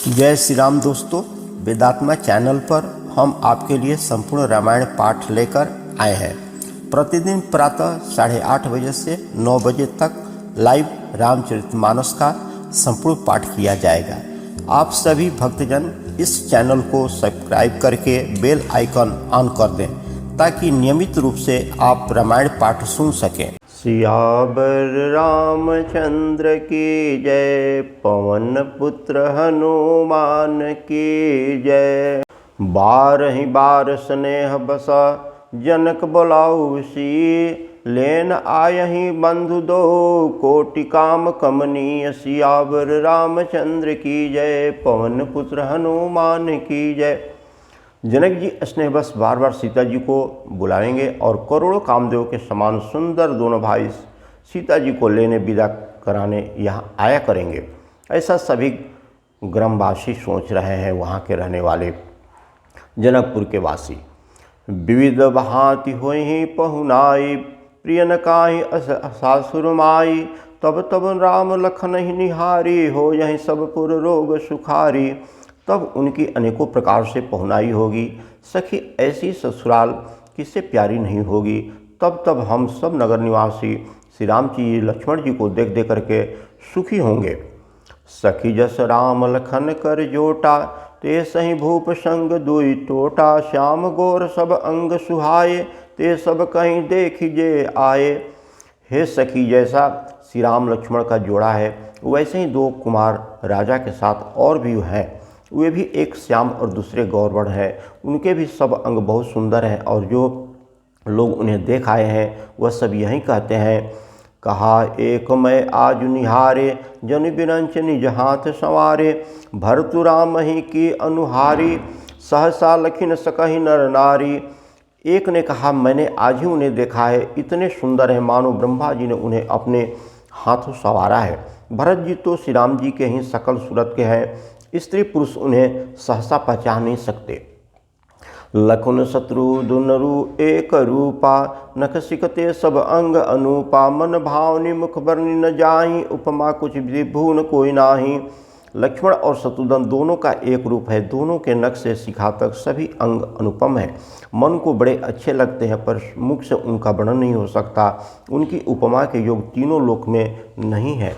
जय श्री राम दोस्तों, वेदात्मा चैनल पर हम आपके लिए संपूर्ण रामायण पाठ लेकर आए हैं। प्रतिदिन प्रातः 8:30 बजे से 9 बजे तक लाइव रामचरितमानस का संपूर्ण पाठ किया जाएगा। आप सभी भक्तजन इस चैनल को सब्सक्राइब करके बेल आइकन ऑन कर दें ताकि नियमित रूप से आप रामायण पाठ सुन सकें। सियावर रामचंद्र की जय, पवन पुत्र हनुमान की जय। 12 बार स्नेह बसा जनक बुलाऊ सी, लेन आयहि बंधु दो कोटि काम कमनीय। सियावर रामचंद्र की जय, पवन पुत्र हनुमान की जय। जनक जी स्नेहवश बार बार सीता जी को बुलाएंगे और करोड़ों कामदेव के समान सुंदर दोनों भाई सीता जी को लेने विदा कराने यहाँ आया करेंगे। ऐसा सभी ग्रामवासी सोच रहे हैं, वहाँ के रहने वाले जनकपुर के वासी। विविध भांति होई पहुनाई, प्रिय न काहि सासुर माई। तब तब राम लखन ही निहारी, हो यही सब पुर रोग सुखारी। तब उनकी अनेकों प्रकार से पहुनाई होगी, सखी ऐसी ससुराल किससे प्यारी नहीं होगी। तब हम सब नगर निवासी श्री राम जी लक्ष्मण जी को देख देख करके सुखी होंगे। सखी जस राम लखन कर जोटा, ते सही भूप संग दुई टोटा। श्याम गोर सब अंग सुहाए, ते सब कहीं देखिजे आए। हे सखी, जैसा श्री राम लक्ष्मण का जोड़ा है वैसे ही दो कुमार राजा के साथ और भी हैं। वे भी एक श्याम और दूसरे गौरवर्ण हैं। उनके भी सब अंग बहुत सुंदर हैं और जो लोग उन्हें देख आए हैं वह सब यही कहते हैं। कहा एक मैं आज निहारे, जन बिरंच निज हाथ संवारे। भरतु राम ही की अनुहारी, सहसा लखिन सकहि नर नारी। एक ने कहा मैंने आज ही उन्हें देखा है, इतने सुंदर हैं मानो ब्रह्मा जी ने उन्हें अपने हाथों संवारा है। भरत जी तो श्री राम जी के ही सकल सूरत के हैं, स्त्री पुरुष उन्हें सहसा पहचान नहीं सकते। लखुन शत्रुधुनरु एक रूपा, नख सिकते सब अंग अनूपा। मन भावनी मुख बरनी न जाहि, उपमा कुछ विभू न कोई नाही। लक्ष्मण और शत्रुघ्न दोनों का एक रूप है, दोनों के नख से शिखा तक सभी अंग अनुपम है। मन को बड़े अच्छे लगते हैं पर मुख से उनका वर्णन नहीं हो सकता। उनकी उपमा के योग तीनों लोक में नहीं है।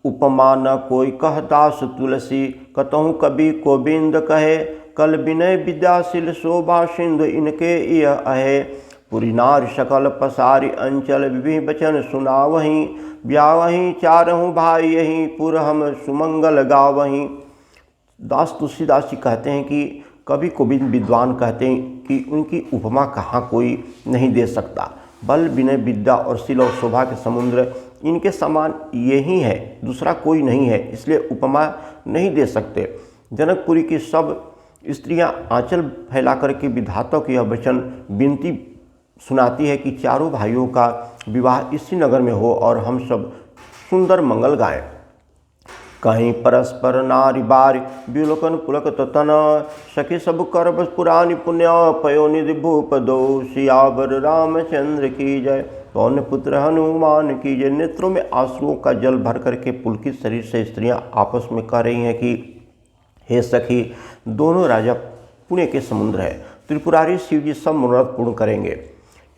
उपमा न कोई कह दास तुलसी, कतहु कवि गोविंद कहे। कल विनय विद्याशील शोभा सिंधु, इनके यह अहे। पुरी नार सकल पसारी अंचल, विभिन्न वचन सुनावहीं। ब्यावहीं चारहूँ भाई यहीं, पुर हम सुमंगल गावहीं। दास तुलसीदास जी कहते हैं कि कवि गोविंद विद्वान कहते हैं कि उनकी उपमा कहाँ कोई नहीं दे सकता। बल विनय विद्या और शील और शोभा के समुद्र इनके समान यही है, दूसरा कोई नहीं है, इसलिए उपमा नहीं दे सकते। जनकपुरी की सब स्त्रियां आंचल फैला करके विधाता की यह वचन विनती सुनाती है कि चारों भाइयों का विवाह इसी नगर में हो और हम सब सुंदर मंगल गाएं। कहीं परस्पर नारी बारी, विलोकन पुलक तन। सखी सब करब पुरानी पुण्य, पयो निधि भूप दो। सियावर रामचंद्र की जय, पवन पुत्र हनुमान की जय। नेत्रों में आंसुओं का जल भर करके पुलकित शरीर से स्त्रियां आपस में कह रही हैं कि हे सखी, दोनों राजा पुण्य के समुद्र है, त्रिपुरारी शिव जी सब मनोरथ पूर्ण करेंगे।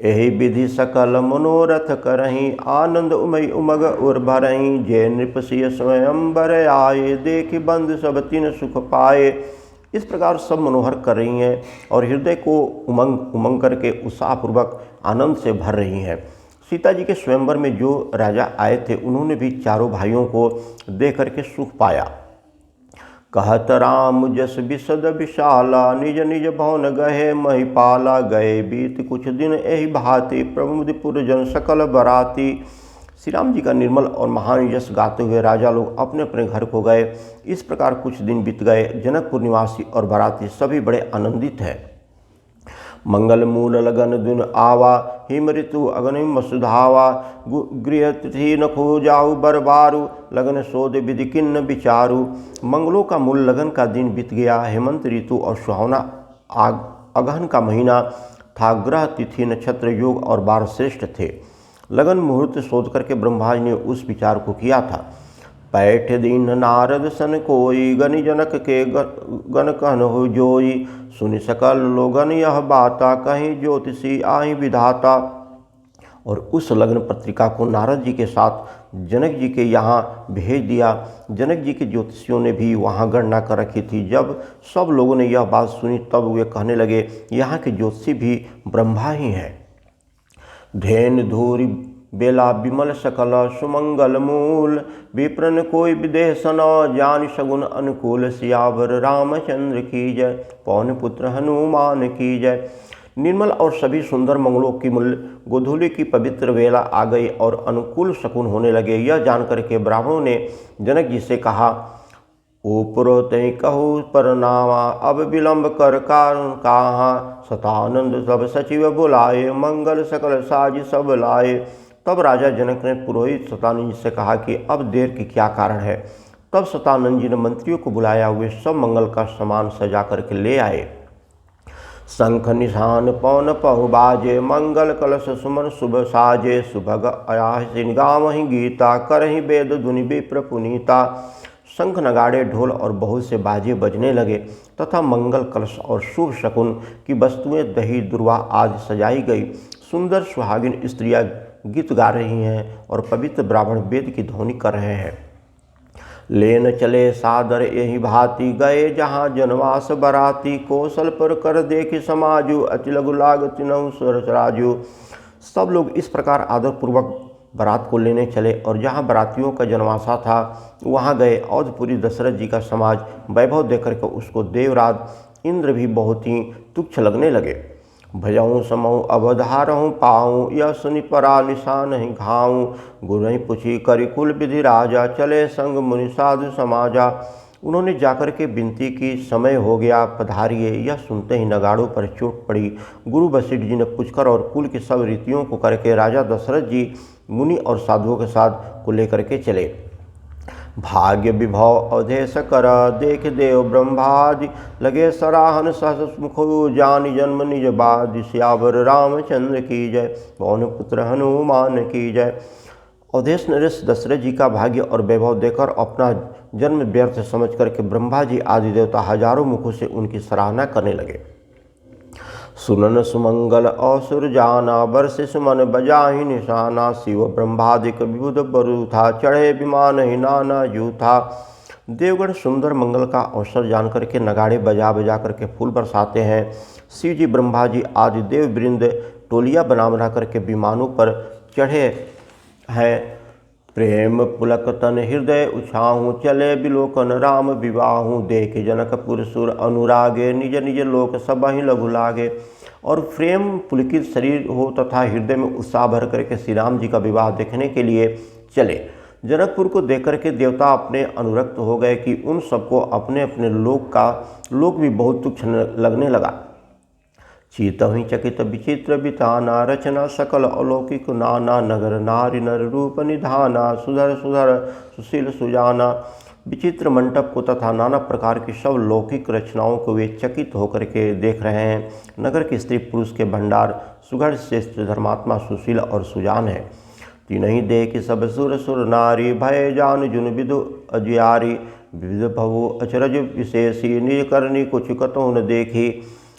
यही विधि सकल मनोरथ करहीं, आनंद उमय उमग उर भरहीं। जय नृपसिय स्वयं बर आए, देखि बंधु सब तीन सुख पाए। इस प्रकार सब मनोहर कर रही हैं और हृदय को उमंग उमंग करके उत्साहपूर्वक आनंद से भर रही हैं। सीता जी के स्वयंवर में जो राजा आए थे उन्होंने भी चारों भाइयों को देख करके सुख पाया। कहत राम जस विशद विशाला, निज निज भवन गहे महिपाला। गए बीत कुछ दिन एहि भांति, प्रमुदिपुर जन सकल बराती। श्री राम जी का निर्मल और महान यश गाते हुए राजा लोग अपने अपने घर को गए। इस प्रकार कुछ दिन बीत गए। जनकपुर निवासी और बाराती सभी बड़े आनंदित हैं। मंगल मूल लगन दिन आवा, हिम ऋतु अग्नि वसुधावा। गृह तिथि न खो जाऊ बरबारू, लगन शोध विधि किन्न विचारू। मंगलों का मूल लगन का दिन बीत गया। हेमंत ऋतु और सुहावना अगहन का महीना था। ग्रह तिथि नक्षत्र योग और बार श्रेष्ठ थे। लगन मुहूर्त शोध करके ब्रह्मा जी ने उस विचार को किया था। पैठ दीन नारद सन कोई, गनि जनक के गन कहन हो जोई। सुनि सकल लोगन यह बाता, कहीं ज्योतिषी आई विधाता। और उस लग्न पत्रिका को नारद जी के साथ जनक जी के यहाँ भेज दिया। जनक जी के ज्योतिषियों ने भी वहाँ गणना कर रखी थी। जब सब लोगों ने यह बात सुनी तब वे कहने लगे, यहाँ के ज्योतिषी भी ब्रह्मा ही हैं। धेन धूरी बेला विमल सकल, सुमंगल मूल। विप्रन कोई विदेह सन, जान सगुन अनुकूल। सियावर रामचंद्र की जय, पवन पुत्र हनुमान की जय। निर्मल और सभी सुंदर मंगलों की मूल गोधूली की पवित्र वेला आ गई और अनुकूल शकुन होने लगे। यह जानकर के ब्राह्मणों ने जनक जी से कहा, ऊपरो तय कहू परनामा, अब विलंब कर कारण कहाँ। सतानंद सब सचिव बुलाए, मंगल सकल साज सब लाए। तब राजा जनक ने पुरोहित सतानंद जी से कहा कि अब देर की क्या कारण है। तब सतानंद जी ने मंत्रियों को बुलाया, हुए सब मंगल का सामान सजा करके ले आए। शंख निशान पवन पहु बाजे, मंगल कलश सुमन शुभ साजे। सुभग अयासिन गावहि गीता, करहि वेद धुनि विप्र पुनीता। शंख नगाड़े ढोल और बहुत से बाजे बजने लगे तथा मंगल कलश और शुभ शकुन की वस्तुएं दही दुर्वा आदि सजाई गई। सुंदर सुहागिन स्त्रियां गीत गा रही हैं और पवित्र ब्राह्मण वेद की ध्वनि कर रहे हैं। लेन चले सादर यही भांति, गए जहाँ जनवास बराती। कौशल पर कर देखि समाजु, अति लघु लाग तिनहु सरसराजु। सब लोग इस प्रकार आदरपूर्वक बारात को लेने चले और जहाँ बरातियों का जनवासा था वहाँ गए। अवधपुरी दशरथ जी का समाज वैभव देकर के उसको देवराज इंद्र भी बहुत ही तुच्छ लगने लगे। भजऊँ समऊँ अवधारहूँ पाऊँ, यह सुनि परा निशान ही घाऊँ। गुरु पुछी करि कुल विधि राजा, चले संग मुनि साधु समाजा। उन्होंने जाकर के विनती की, समय हो गया पधारिए। यह सुनते ही नगाड़ों पर चोट पड़ी। गुरु वशिष्ठ जी ने पूछकर और कुल की सब रीतियों को करके राजा दशरथ जी मुनि और साधुओं के साथ को लेकर के चले। भाग्य विभव अवधेश कर, देख देव ब्रह्मादि। लगे सराहन सहस मुखु, जानि जन्म निज बादि। सियावर रामचंद्र की जय, पवन पुत्र हनुमान की जय। अवधेश नरेश दशरथ जी का भाग्य और वैभव देकर अपना जन्म व्यर्थ समझ करके ब्रह्मा जी आदि देवता हजारों मुखों से उनकी सराहना करने लगे। सुनन सुमंगल असुर जाना, बरसे सुमन बजाहि निशाना। शिव ब्रह्मादिक विबुध बरु था, चढ़े विमान ही नाना जू था। देवगण सुंदर मंगल का अवसर जान करके नगाड़े बजा बजा करके फूल बरसाते हैं। शिव जी ब्रह्मा जी आदि देव वृंद टोलियाँ बना करके विमानों पर चढ़े हैं। प्रेम पुलक तन हृदय उछाहूँ, चले बिलोकन राम विवाहूँ। देख जनकपुर सुर अनुरागे, निज निज लोक सबहि लघु लागे। और प्रेम पुलकित शरीर हो तथा हृदय में उत्साह भर करके श्री राम जी का विवाह देखने के लिए चले। जनकपुर को देख करके देवता अपने अनुरक्त हो गए कि उन सबको अपने अपने लोक भी बहुत तुच्छ लगने लगा। चीतहि चकित विचित्र बिताना, रचना सकल अलौकिक नाना। नगर नारी नर रूप निधाना, सुधर सुधर सुशील सुजाना। विचित्र मंडप को तथा नाना प्रकार की सब लौकिक रचनाओं को वे चकित होकर के देख रहे हैं। नगर के स्त्री पुरुष के भंडार सुघड़ श्रेष्ठ धर्मात्मा सुशील और सुजान है। तीनहि देख सब सुर सुर नारी, भय जान जुन विदु अजियारी। विविध भवो अचरज विशेषी, निज करनी कुछ कतहु न देखी।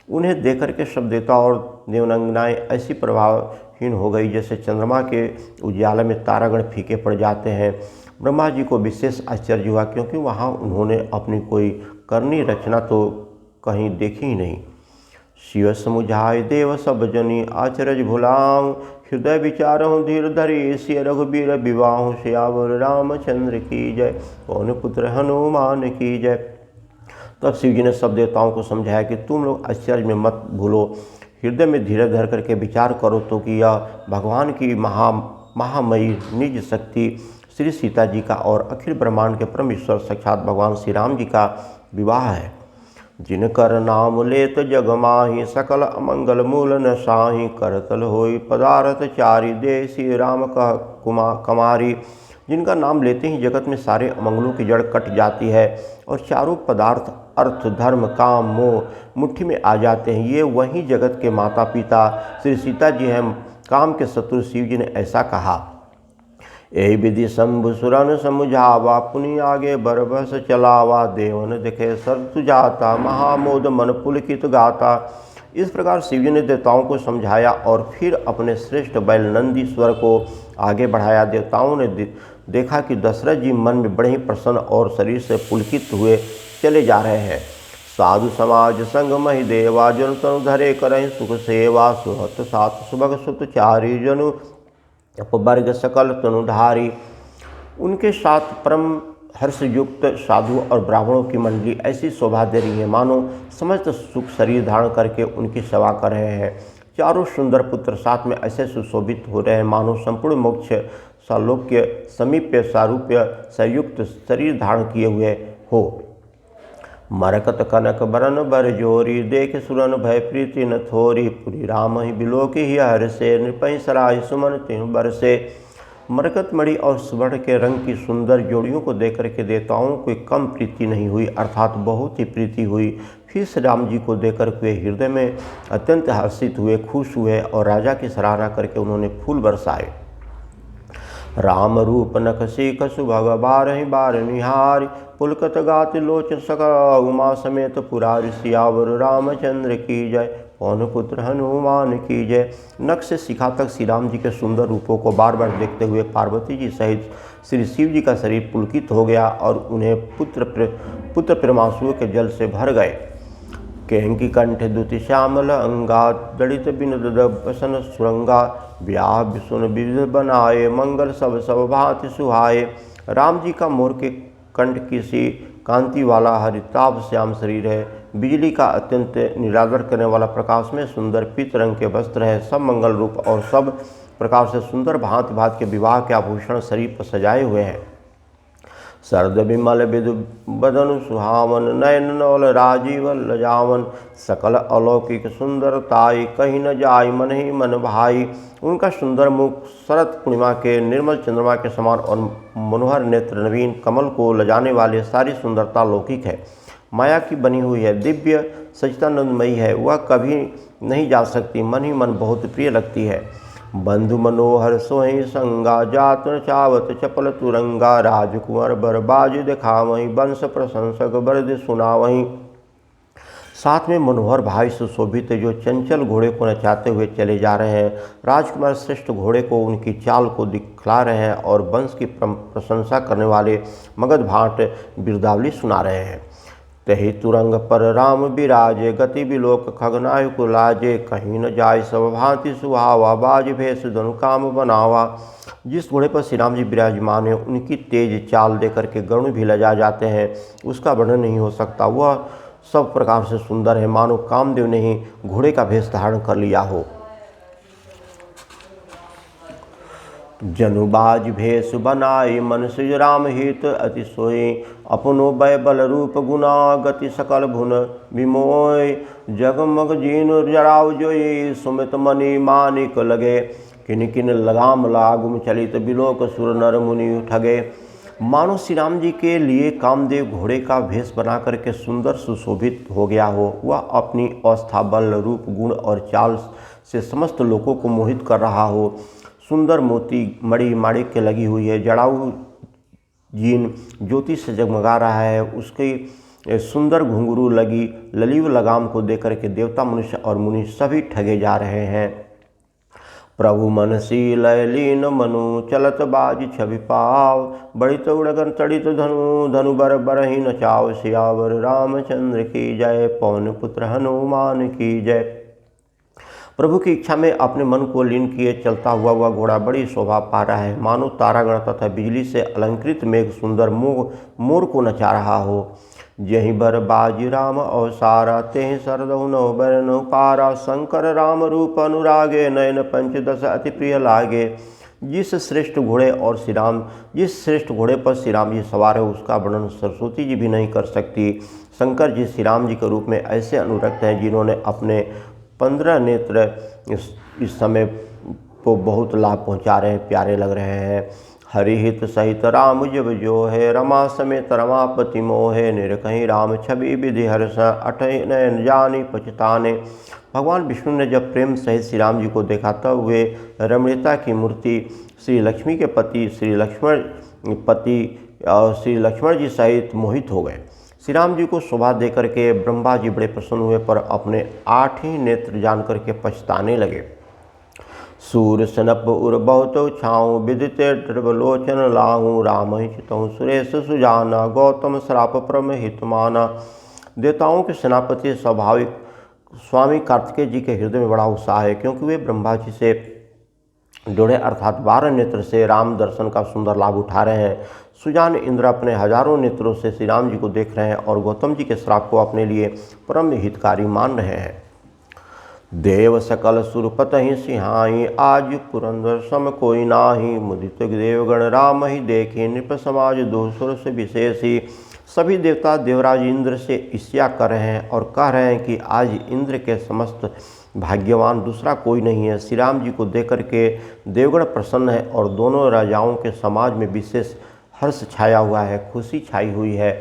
उन्हें देख करके सब देवता और देवनंगनाएँ ऐसी प्रभावहीन हो गई जैसे चंद्रमा के उजाले में तारागण फीके पड़ जाते हैं। ब्रह्मा जी को विशेष आश्चर्य हुआ क्योंकि वहाँ उन्होंने अपनी कोई करनी रचना तो कहीं देखी ही नहीं। शिव समुझाय देव सब जनी, आचरज भुलाऊँ। हृदय विचारहूँ धीर धरी, सिय रघुबीर विवाहूँ। सियावर रामचंद्र की जय, पवन पुत्र हनुमान की जय। तब शिव जी ने सब देवताओं को समझाया कि तुम लोग आश्चर्य में मत भूलो, हृदय में धीरे धर करके विचार करो तो कि यह भगवान की महामयी निज शक्ति श्री सीता जी का और अखिल ब्रह्मांड के परम ईश्वर साक्षात भगवान श्री राम जी का विवाह है। जिनकर नाम लेत जग माही, सकल अमंगल मूल न साही। करतल होई पदार्थ चारी, दे श्री राम कह कमारी। जिनका नाम लेते ही जगत में सारे अमंगलों की जड़ कट जाती है और चारों पदार्थ अर्थ धर्म काम मोह मुट्ठी में आ जाते हैं। ये वही जगत के माता पिता श्री सीता जी हैं। काम के शत्रु शिव जी ने ऐसा कहा। यही विधि शंभु सुरन समुझावा, पुनि आगे बरबस चलावा, देवन दिखे सरतु जाता, महामोद मन पुलकित गाता। इस प्रकार शिवजी ने देवताओं को समझाया और फिर अपने श्रेष्ठ बैल नंदीश्वर को आगे बढ़ाया। देवताओं ने देखा कि दशरथ जी मन में बड़े ही प्रसन्न और शरीर से पुलकित हुए चले जा रहे हैं। साधु समाज संग महि देवा, जनु तनु धरे करहि सुख सेवा, सुहत सात सुभग सुत चारी, जनु अपवर्ग सकल तनुधारी। उनके साथ परम हर्षयुक्त साधु और ब्राह्मणों की मंडली ऐसी शोभा दे रही है मानो समस्त सुख शरीर धारण करके उनकी सेवा कर रहे हैं। चारों सुंदर पुत्र साथ में ऐसे सुशोभित हो रहे हैं मानो संपूर्ण मोक्ष सालोक्य समीप्य सारूप्य संयुक्त शरीर धारण किए हुए हो। मरकत कनक बरन बर जोरी, देख सुरन भय प्रीति न थोरी, पुरी राम ही बिलोक ही हर्षे, नृपहि सराय सुमन तिहु बरसे। मरकत मणि और स्वर्ण के रंग की सुंदर जोड़ियों को देख करके देवताओं को कम प्रीति नहीं हुई, अर्थात बहुत ही प्रीति हुई। फिर श्री राम जी को देख कर वे हृदय में अत्यंत हर्षित हुए, खुश हुए और राजा की सराहना करके उन्होंने फूल बरसाए। राम रूप नख सीख सुभग बारहि बार निहारी, पुलकत गाति लोचन सकल उमा समेत पुरारी, सियावर रामचंद्र की जय, पवन पुत्र हनुमान की जय। नख से शिखा तक श्री राम जी के सुंदर रूपों को बार बार देखते हुए पार्वती जी सहित श्री शिव जी का शरीर पुलकित हो गया और उन्हें पुत्र प्रेमांसुओं के जल से भर गए। केंकी कंठ दुति श्यामल अंगा, दड़ित बिन बसन सुरंगा, ब्याह विसुन विविध बनाए, मंगल सब सब भांति सुहाए। राम जी का मोर के कंठ की सी कांति वाला हरिताभ श्याम शरीर है, बिजली का अत्यंत निरादर करने वाला प्रकाश में सुंदर पीत रंग के वस्त्र है, सब मंगल रूप और सब प्रकार से सुंदर भांति भांति के विवाह के आभूषण शरीर पर सजाए हुए हैं। शरद विमल विदु बदन सुहावन, नयन नवल राजीव लजावन, सकल अलौकिक सुंदरताई, कहीं न जाय मन ही मन भाई। उनका सुंदर मुख शरद पूर्णिमा के निर्मल चंद्रमा के समान और मनोहर नेत्र नवीन कमल को लजाने वाले सारी सुंदरता लौकिक है, माया की बनी हुई है, दिव्य सच्चिदानंदमयी है, वह कभी नहीं जा सकती, मन ही मन बहुत प्रिय लगती है। बंधु मनोहर सोहि संगा, जात न चावत चपल तुरंगा, राजकुंवर बरबाज दिखावहीं, वंश प्रशंसक बरद सुनावहीं। साथ में मनोहर भाई सुशोभित जो चंचल घोड़े को नचाते हुए चले जा रहे हैं। राजकुमार श्रेष्ठ घोड़े को उनकी चाल को दिखला रहे हैं और वंश की प्रशंसा करने वाले मगध भाट बिरदावली सुना रहे हैं। तही तुरंग पर राम विराजे, गति बिलोक खगनायु को लाजे, कहीं न जाय सब भांति सुहावा, बाज भेष धनु काम बनावा। जिस घोड़े पर श्री राम जी विराजमान है उनकी तेज चाल देकर के गरुण भी लजा जाते हैं, उसका वर्णन नहीं हो सकता। वह सब प्रकार से सुंदर है, मानो कामदेव ने ही घोड़े का भेष धारण कर लिया हो। जनुबाज भेष बनाई, मन सिज राम हित अति सोई, अपनो बै बल रूप गुना, गति सकल भुन विमोय। जगमग जीनु जराव जोई, सुमित मणि मानिक लगे, किन किन लगाम लागुम चलित, बिलोक सुर नर मुनि ठगे। मानो श्री राम जी के लिए कामदेव घोड़े का भेष बना करके सुंदर सुशोभित हो गया हो। वह अपनी अवस्था बल रूप गुण और चाल से समस्त लोगों को मोहित कर रहा हो। सुंदर मोती मणि माणिक्य लगी हुई है, जड़ाऊ जीन ज्योति से जगमगा रहा है, उसके सुंदर घुंघरू लगी ललीव लगाम को देकर के देवता मनुष्य और मुनि सभी ठगे जा रहे हैं। प्रभु मनसी लय लीन मनु, चलत बाज छवि पाव, बड़ित उड़गन तड़ित धनु, धनु बर बरहि नचाव। सियावर रामचंद्र की जय, पवन पुत्र हनुमान की जय। प्रभु की इच्छा में अपने मन को लीन किए चलता हुआ वह घोड़ा बड़ी शोभा पा रहा है, मानो तारागण तथा बिजली से अलंकृत मेघ सुंदर मोर को नचा रहा हो। जहि बर बाजी राम अवसारा, तेहि सरदहु नौ बर नौ पारा, शंकर राम रूप अनुरागे, नयन पंचदश अति प्रिय लागे। जिस श्रेष्ठ घोड़े पर श्री राम जी सवार है उसका वर्णन सरस्वती जी भी नहीं कर सकती। शंकर जी श्री राम जी के रूप में ऐसे अनुरक्त हैं जिन्होंने अपने 15 नेत्र इस समय को बहुत लाभ पहुंचा रहे हैं, प्यारे लग रहे हैं। हरिहित सहित राम जब जो है, रमा समेत रमापति मोहे, निरकहीं राम छवि विधि हर्ष, अठै नयन जानी पछताने। भगवान विष्णु ने जब प्रेम सहित श्री राम जी को देखा तब वे रमणीयता की मूर्ति श्री लक्ष्मी के पति श्री लक्ष्मण जी सहित मोहित हो गए। श्री राम जी को शोभा देकर के ब्रह्मा जी बड़े प्रसन्न हुए, पर अपने 8 ही नेत्र जान करके पछताने लगे। सूर सनप उर बहुत छाऊँ विदिते ड्रवलोचन लाहूँ राम चितऊँ सुरेश सुजाना गौतम श्राप परम हित माना। देवताओं के सेनापति स्वाभाविक स्वामी कार्तिकेय जी के हृदय में बड़ा उत्साह है, क्योंकि वे ब्रह्मा जी से जुड़े अर्थात 12 नेत्र से राम दर्शन का सुंदर लाभ उठा रहे हैं। सुजान इंद्र अपने हजारों नेत्रों से श्री राम जी को देख रहे हैं और गौतम जी के श्राप को अपने लिए परम हितकारी मान रहे हैं। देव सकल सुरपत ही सिहाई आज पुरंदर सम कोई नाही। मुदित देवगण राम ही देखे नृप समाज दोसुर से विशेषी। सभी देवता देवराज इंद्र से ईर्ष्या कर रहे हैं और कह रहे हैं कि आज इंद्र के समस्त भाग्यवान दूसरा कोई नहीं है। श्री राम जी को देख करके देवगण प्रसन्न है और दोनों राजाओं के समाज में विशेष हर्ष छाया हुआ है, खुशी छाई हुई है।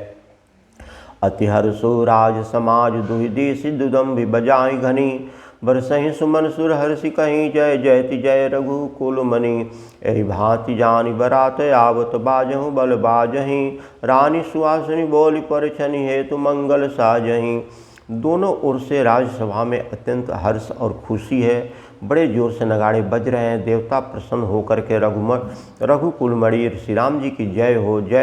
अति हर्षो राज समाज दुहिदी सिद्धुदम भी बजाई घनी। बरसहि सुमन सुर हर्षि कहीं जय जयति जय रघुकुल मणि। एहि भांति जानि बरात आवत बाजहु बल बाजहि। रानी सुहासिनी बोली परछनि हेतु मंगल साजहि। दोनों ओर से राजसभा में अत्यंत हर्ष और खुशी है। बड़े जोर से नगाड़े बज रहे हैं। देवता प्रसन्न होकर के रघुकुलमणि श्री राम जी की जय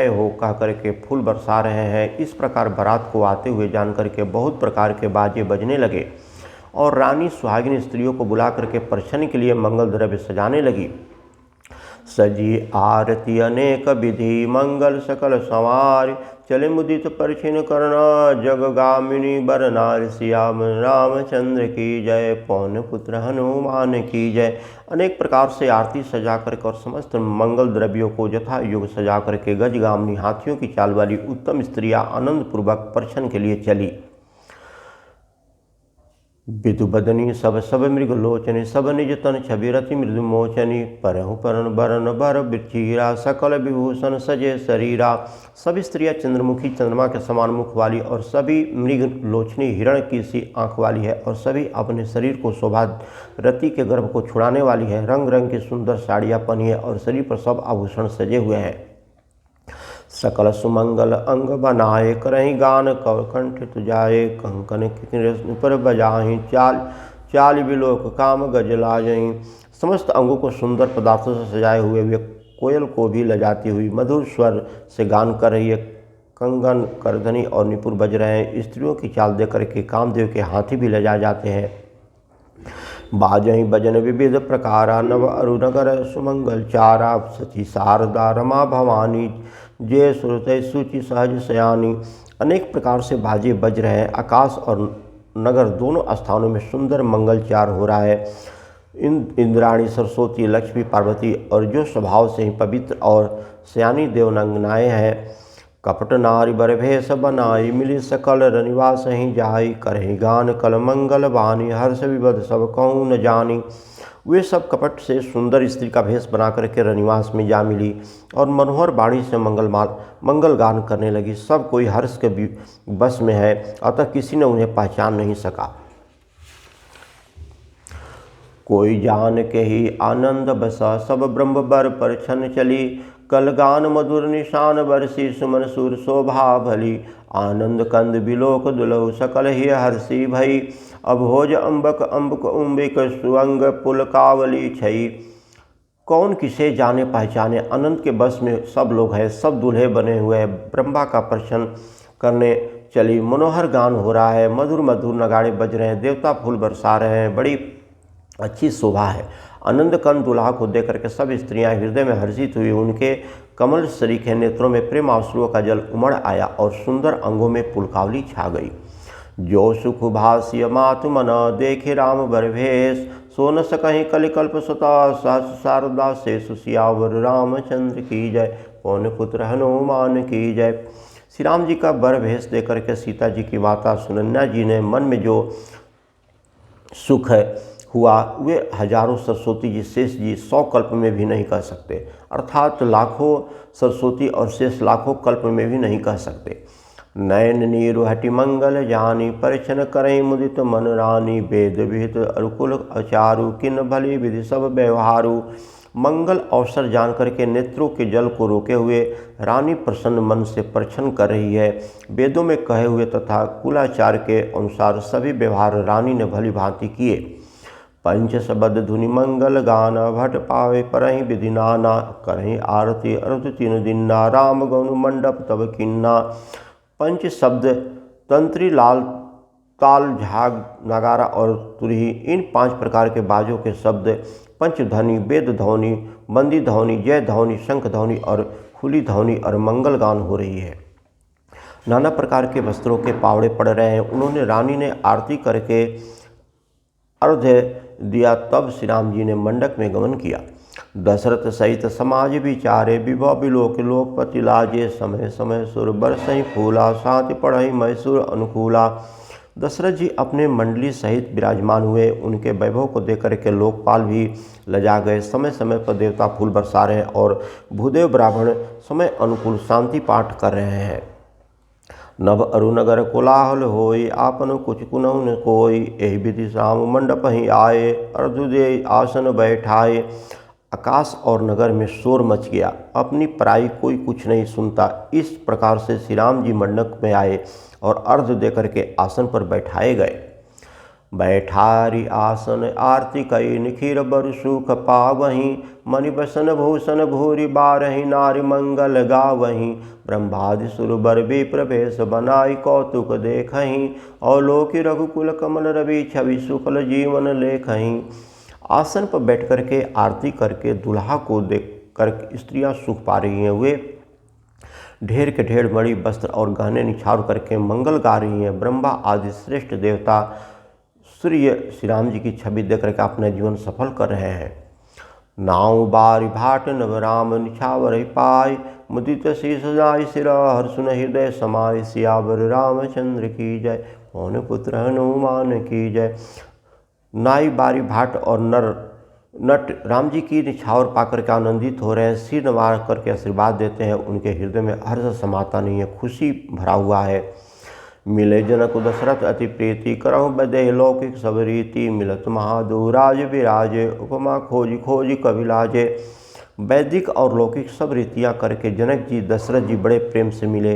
हो कह करके फूल बरसा रहे हैं। इस प्रकार बारात को आते हुए जान करके बहुत प्रकार के बाजे बजने लगे और रानी सुहागिनी स्त्रियों को बुला करके परछन के लिए मंगल द्रव्य सजाने लगी। सजी आरती अनेक विधि मंगल सकल संवार। चले मुदित परछिन करना जगगामिनी बर नार। श्याम रामचंद्र की जय पवन पुत्र हनुमान की जय। अनेक प्रकार से आरती सजा करके और समस्त मंगल द्रव्यों को यथा युग सजा करके गजगामिनी हाथियों की चाल वाली उत्तम स्त्रियां आनंद पूर्वक परछन के लिए चली। विदु बदनी सब मृग लोचनी। सब निज तन छवि रति मृदु मोचनी। परहु परन बरन बर बिचीरा। सकल विभूषण सजे शरीरा। सभी स्त्रियां चंद्रमुखी चंद्रमा के समान मुख वाली और सभी मृग लोचनी हिरण की सी आंख वाली है और सभी अपने शरीर को शोभा रति के गर्भ को छुड़ाने वाली है। रंग रंग की सुंदर साड़ियाँ पहनी है और शरीर पर सब आभूषण सजे हुए हैं। सकल सुमंगल अंग बनाए करहीं गान कव कंठित जाए। कंकन कृष्ण पर बजाहीं चाल विलोक काम गज लाजहीं। समस्त अंगों को सुंदर पदार्थों से सजाए हुए वे कोयल को भी लजाती हुई मधुर स्वर से गान कर रही है। कंगन करधनी और निपुर बज रहे हैं। स्त्रियों की चाल देख करके कामदेव के हाथी भी लजाए जाते हैं। बाजहि बजन विविध प्रकारा। नव अरुनगर सुमंगल चारा। सची शारदा रमा भवानी। जय सुरतय सुचि सहज सयानी। अनेक प्रकार से बाजे बज रहे हैं। आकाश और नगर दोनों स्थानों में सुंदर मंगलचार हो रहा है। इंद्राणी सरस्वती लक्ष्मी पार्वती और जो स्वभाव से ही पवित्र और सयानी देवनंगनाएँ हैं। कपट नारी बर भेष बनाई। मिली सकल रनिवास ही जाई। करहि गान कल मंगल बानी। हर्ष विबद सब कहूँ न जानी। वे सब कपट से सुंदर स्त्री का भेष बना करके रनिवास में जा मिली और मनोहर बाणी से मंगल गान करने लगी। सब कोई हर्ष के बस में है, अतः किसी ने उन्हें पहचान नहीं सका। कोई जान के ही आनंद बसा। सब ब्रह्म बर परछन चली। कल गान मधुर निशान बरसी। सुमन सुर शोभा भली। आनंद कंद बिलोक दुलहु सकल ही हर्षि भई। अभोज अम्बक अम्बक उम्बिक सुअंग पुलकावली छई। कौन किसे जाने पहचाने, अनंत के बस में सब लोग हैं, सब दूल्हे बने हुए हैं। ब्रह्मा का प्रश्न करने चली। मनोहर गान हो रहा है। मधुर मधुर नगाड़े बज रहे हैं। देवता फूल बरसा रहे हैं। बड़ी अच्छी शोभा है। आनंद कंद दुल्हा को देख करके सब स्त्रियां हृदय में हर्षित हुई। उनके कमल सरीखे नेत्रों में प्रेम आंसुओं का जल उमड़ आया और सुंदर अंगों में पुलकावली छा गई। जो सुख भाष्य मातु मना देखे राम बर भेष। सो न सकहीं कलिकल्प सता सहस शारदा से सुसियावर रामचंद्र की जय। पवन पुत्र हनुमान की जय। श्री राम जी का बर भेष देख करके सीता जी की माता सुनन्या जी ने मन में जो सुख हुआ वे हजारों सरस्वती जी शेष जी 100 कल्प में भी नहीं कह सकते, अर्थात लाखों सरस्वती और शेष लाखों कल्प में भी नहीं कह सकते। नयन नीरु हटि मंगल जानी, परिछन करई मुदित मन रानी। वेद विहित अरुकुल अचारु, किन भली विधि सब व्यवहारु। मंगल अवसर जान करके नेत्रों के जल को रोके हुए रानी प्रसन्न मन से परिछन कर रही है। वेदों में कहे हुए तथा कुलाचार के अनुसार सभी व्यवहार रानी ने भली भांति किए। पंच शबद धुनि मंगल गाना, भट पावे परहि विधि नाना। करहि आरती अरुत तीन दिना, राम गौन मंडप तब किन्ना। पंच शब्द तंत्री, लाल, ताल, झाग, नगारा और तुरही, इन 5 प्रकार के बाजों के शब्द पंचध्वनि, वेद ध्वनि, बंदी ध्वनि, जय ध्वनि, शंख ध्वनि और खुली ध्वनि और मंगल गान हो रही है। नाना प्रकार के वस्त्रों के पावड़े पड़ रहे हैं। उन्होंने रानी ने आरती करके अर्घ्य दिया, तब श्री राम जी ने मंडप में गमन किया। दशरथ सहित समाज विचारे, विभव विलोक लोकपति लाजे। समय समय सुर बरसहि फूला, शांति पढ़हि मैसूर अनुकूला। दशरथ जी अपने मंडली सहित विराजमान हुए। उनके वैभव को देख करके लोकपाल भी लजा गए। समय समय पर देवता फूल बरसा रहे हैं और भूदेव ब्राह्मण समय अनुकूल शांति पाठ कर रहे हैं। नभ अरुनगर कोलाहल होई, आपन कुछ कुनहु न कोई। एहि विधि राम मंडप ही आए, अर्धुदय आसन बैठाए। आकाश और नगर में शोर मच गया, अपनी पराई कोई कुछ नहीं सुनता। इस प्रकार से श्री राम जी मंडप में आए और अर्घ देकर के आसन पर बैठाए गए। बैठारी आसन आरती कई, निखिर बरु सुख पावहीं। मणि बसन भूषण भूरि बारहि, नारी मंगल गावहीं। ब्रह्मादि सुर बर विप्र भेष बनाई, कौतुक देखहीं। अवलोकि रघुकुल कमल रवि, छवि शुक्ल जीवन लेखहीं। आसन पर बैठ करके आरती करके दुल्हा को देख कर स्त्रियां सुख पा रही हैं। वे ढेर के ढेर मणि वस्त्र और गहने निछावर करके मंगल गा रही हैं। ब्रह्मा आदि श्रेष्ठ देवता सूर्य श्री राम जी की छवि देख करके अपना जीवन सफल कर रहे हैं। नाव बारी भाट नव राम निछावर पाय, मुदित शीस जाय सिर हर्षुन हृदय समाय। सियावर रामचंद्र की जय, पवन पुत्र हनुमान की जय। नाई बारी भाट और नर नट राम जी की निछावर पाकर के आनंदित हो रहे हैं, सिर नवा करके आशीर्वाद देते हैं। उनके हृदय में हर्ष समाता नहीं है, खुशी भरा हुआ है। मिले जनक दशरथ अति प्रीति, करहु बदेह लौकिक सब रीति। मिलत महादूराज विराजे, उपमा खोजी खोजी कवि लाजे। वैदिक और लौकिक सब रीतियाँ करके जनक जी दशरथ जी बड़े प्रेम से मिले।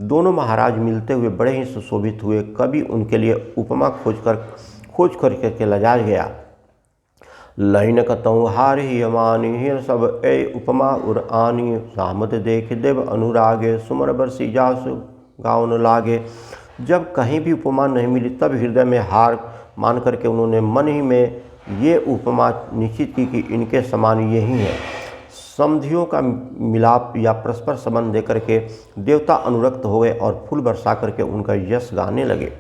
दोनों महाराज मिलते हुए बड़े ही सुशोभित हुए। कवि उनके लिए उपमा खोज करके लजा गया। लइन कतहु हार ही अमानी, हिर सब ए उपमा उर आनी। सामत देख देव अनुरागे, सुमर बरसी जासु गाउन लागे। जब कहीं भी उपमा नहीं मिली तब हृदय में हार मान करके उन्होंने मन ही में ये उपमा निश्चित की कि इनके समान यही है। समधियों का मिलाप या परस्पर संबंध देकर के देवता अनुरक्त हो गए और फूल बरसा करके उनका यश गाने लगे।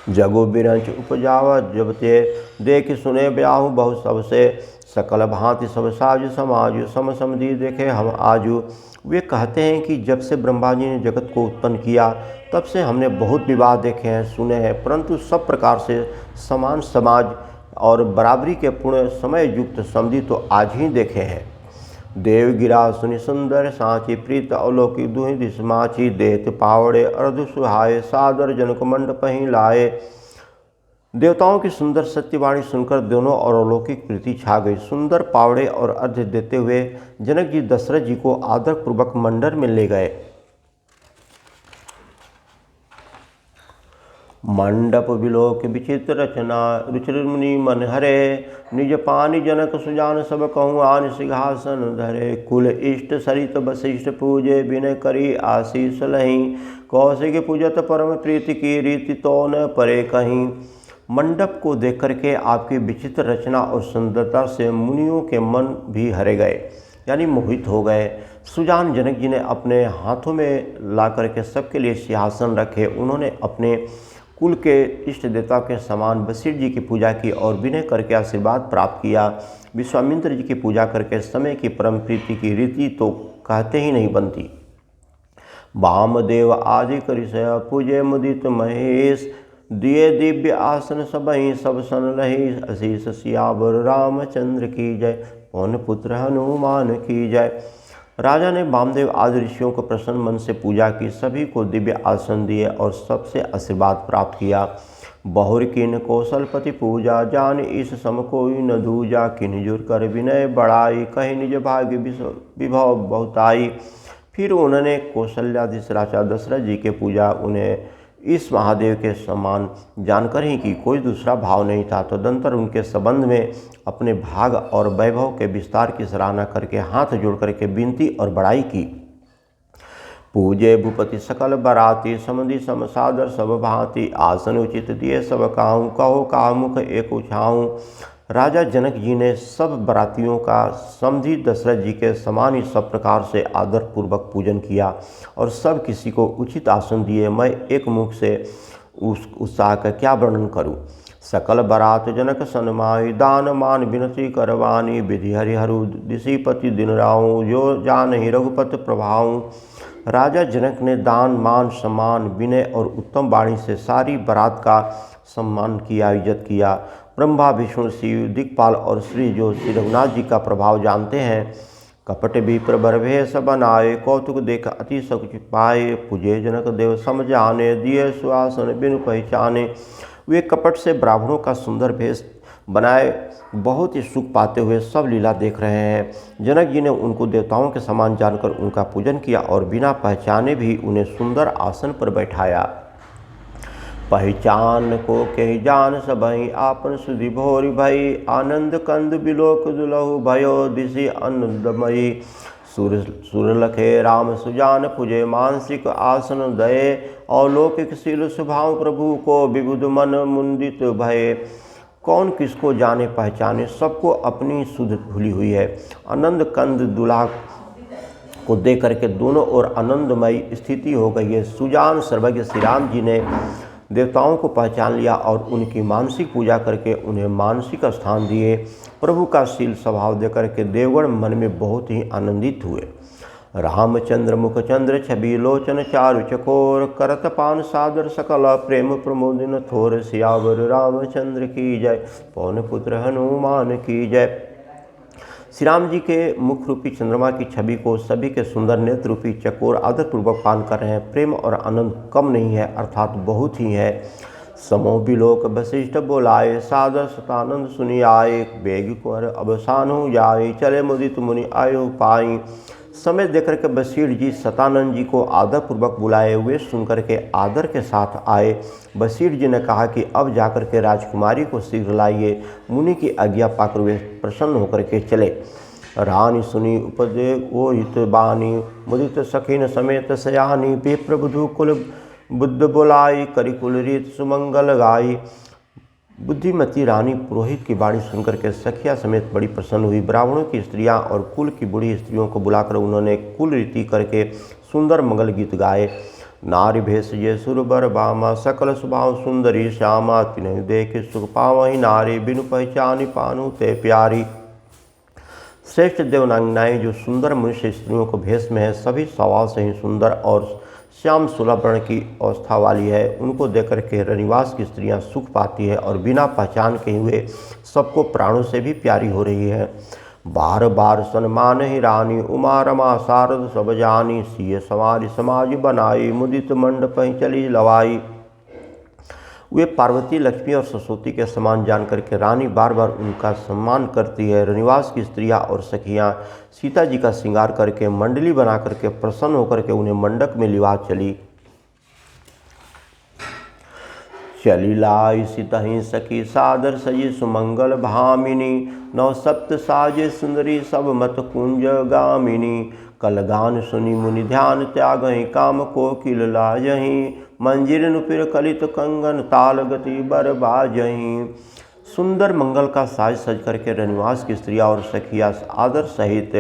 जगो बिरंच उपजावा जब ते, देख सुने ब्याहु बहु सबसे। सकल भांति सब साज समाज, सम समधि देखे हम आजू। वे कहते हैं कि जब से ब्रह्मा जी ने जगत को उत्पन्न किया तब से हमने बहुत विवाह देखे हैं, सुने हैं, परंतु सब प्रकार से समान समाज और बराबरी के पूर्ण समय युक्त समधि तो आज ही देखे हैं। देव गिरा सुनि सुंदर सांची, प्रीत अवलोकी दुहि दिस माची। देत पावड़े अर्ध सुहाए, सादर जनक मंडप ही लाए। देवताओं की सुंदर सत्यवाणी सुनकर दोनों और अलौकिक प्रीति छा गई। सुंदर पावड़े और अर्घ्य देते हुए जनक जी दशरथ जी को आदरपूर्वक मंडप में ले गए। मंडप विलोक विचित्र रचना, रुचिर मुनि मन हरे। निज पानी जनक सुजान सब कहूँ, आन सिंहासन धरे। कुल इष्ट सरित वशिष्ठ पूजे, विनय करी आशीष लहीं। कौशिक पूजत परम प्रीति की, रीति तो न परे कहीं। मंडप को देख करके आपकी विचित्र रचना और सुंदरता से मुनियों के मन भी हरे गए, यानी मोहित हो गए। सुजान जनक जी ने अपने हाथों में ला करके सबके लिए सिंहासन रखे। उन्होंने अपने कुल के इष्ट देवता के समान वशिष्ठ जी की पूजा की और विनय करके आशीर्वाद प्राप्त किया। विश्वामित्र जी की पूजा करके समय की परम प्रीति की रीति तो कहते ही नहीं बनती। वामदेव आदि करिषय पूजे मुदित महेश, दिए दिव्य आसन सबहि सब सन लही। अशीष सियावर रामचंद्र की जय, पवन पुत्र हनुमान की जय। राजा ने वामदेव आदि ऋषियों को प्रसन्न मन से पूजा की, सभी को दिव्य आसन दिए और सबसे आशीर्वाद प्राप्त किया। बहुर किन कौशलपति पूजा, जान इस सम कोई न दूजा, किन जुर कर विनय बढ़ाई, कहीं निज भाग्य विभव बहुताई। फिर उन्होंने कौशल्याधीश राजा दशरथ जी के पूजा, उन्हें इस महादेव के समान जानकर ही कि कोई दूसरा भाव नहीं था। तदंतर उनके संबंध में अपने भाग और वैभव के विस्तार की सराहना करके हाथ जोड़ करके विनती और बड़ाई की। पूजे भूपति सकल बराती, समधि सम सादर सब भांति, आसन उचित दिए सब काहूँ, कहो का मुख एक उछाऊँ। राजा जनक जी ने सब बरातियों का समधि दशरथ जी के समान ही सब प्रकार से आदर पूर्वक पूजन किया और सब किसी को उचित आसन दिए। मैं एक मुख से उस उत्साह का क्या वर्णन करूं। सकल बरात जनक सनमाई, दान मान विनती करवानी, विधि हरिहरु दिशीपति दिन राऊँ, जो जान ही रघुपत प्रभाऊँ। राजा जनक ने दान मान सम्मान विनय और उत्तम वाणी से सारी बारात का सम्मान किया, इज्जत किया। ब्रह्मा विष्णु शिव दिक्पाल और श्री जो श्री रघुनाथ जी का प्रभाव जानते हैं, कपट भी प्रबर भेष बनाए, कौतुक देख अति सकुच पाए, पूजे जनक देव समझाने, दिए सुहासन बिनु पहचाने। वे कपट से ब्राह्मणों का सुंदर भेष बनाए बहुत ही सुख पाते हुए सब लीला देख रहे हैं। जनक जी ने उनको देवताओं के समान जानकर उनका पूजन किया और बिना पहचाने भी उन्हें सुंदर आसन पर बैठाया। पहचान को कही जान सबहि, आपन सुधि भोरि भई, आनंद कंद बिलोक दुलहु भयो, दिशि आनंदमयी। सुर लखे राम सुजान पूजे, मानसिक आसन दये, अलौकिक शील स्वभाव प्रभु को, विबुध मन मुंदित भये। कौन किसको जाने पहचाने, सबको अपनी सुध भूली हुई है। आनंद कंद दुल्हा को देख करके दोनों ओर आनंदमयी स्थिति हो गई है। सुजान सर्वज्ञ श्री राम जी ने देवताओं को पहचान लिया और उनकी मानसिक पूजा करके उन्हें मानसिक स्थान दिए। प्रभु का शील स्वभाव देकर के देवगण मन में बहुत ही आनंदित हुए। रामचंद्र मुखचंद्र छवि लोचन चारु चकोर, करत पान सादर सकल प्रेम प्रमोदिन थोर। सियावर रामचंद्र की जय, पवन पुत्र हनुमान की जय। श्री राम जी के मुख रूपी चंद्रमा की छवि को सभी के सुंदर नेत्र रूपी चकोर आदरपूर्वक पान कर रहे हैं। प्रेम और आनंद कम नहीं है, अर्थात बहुत ही है। समो बिलोक वशिष्ठ बोलाए, सादर सतानंद सुनी आए, बेग कर अवसान हो जाए, चले मुदित मुनि आयु पाई। समय देकर के वशिष्ठ जी सतानंद जी को आदरपूर्वक बुलाए हुए सुनकर के आदर के साथ आए। वशिष्ठ जी ने कहा कि अब जाकर के राजकुमारी को शीघ्र लाइए। मुनि की आज्ञा पाकर वे प्रसन्न होकर के चले। रानी सुनी उपदे वो हित बानी, मुदित सखीन समेत सयानी, विप्रबुधु कुल बुद्ध बोलाई, करिकुल रीत सुमंगल गाई। बुद्धिमती रानी पुरोहित की वाणी सुनकर के सखिया समेत बड़ी प्रसन्न हुई। ब्राह्मणों की स्त्रियां और कुल की बूढ़ी स्त्रियों को बुलाकर उन्होंने कुल रीति करके सुंदर मंगल गीत गाए। नारी भेष ये सुरबर बामा, सकल स्वभाव सुंदरी श्यामा, तिन्ह देख सुख पावहि नारी, बिनु पहचानी पानु ते प्यारी। श्रेष्ठ देवनांगनाएं जो सुंदर मनुष्य स्त्रियों को भेष में है, सभी स्वभाव से ही सुंदर और श्याम सुलभ वर्ण की अवस्था वाली है। उनको देखकर के रनिवास की स्त्रियां सुख पाती है और बिना पहचान के हुए सबको प्राणों से भी प्यारी हो रही है। बार बार सन्मान ही रानी, उमा रमा शारद सब जानी, सिय समारी समाज बनाई, मुदित मंडप ही चली लवाई। वे पार्वती लक्ष्मी और सरस्वती के समान जानकर के रानी बार बार उनका सम्मान करती है। रनिवास की स्त्रियां और सखियां सीता जी का श्रृंगार करके मंडली बना करके प्रसन्न होकर के उन्हें मंडप में लिवा चली। चली लाई सीतहि सखी सादर सजी सुमंगल भामिनी, नौ सप्त साजे सुंदरी सब मत कुंज गामिनी। कलगान सुनी मुनि ध्यान त्यागहि, काम कोकिल लाजहि, मंजिर नुपिर कलित कंगन ताल गति बर बाजहि। सुंदर मंगल का साज सज करके रनिवास की स्त्रियां और सखियां आदर सहित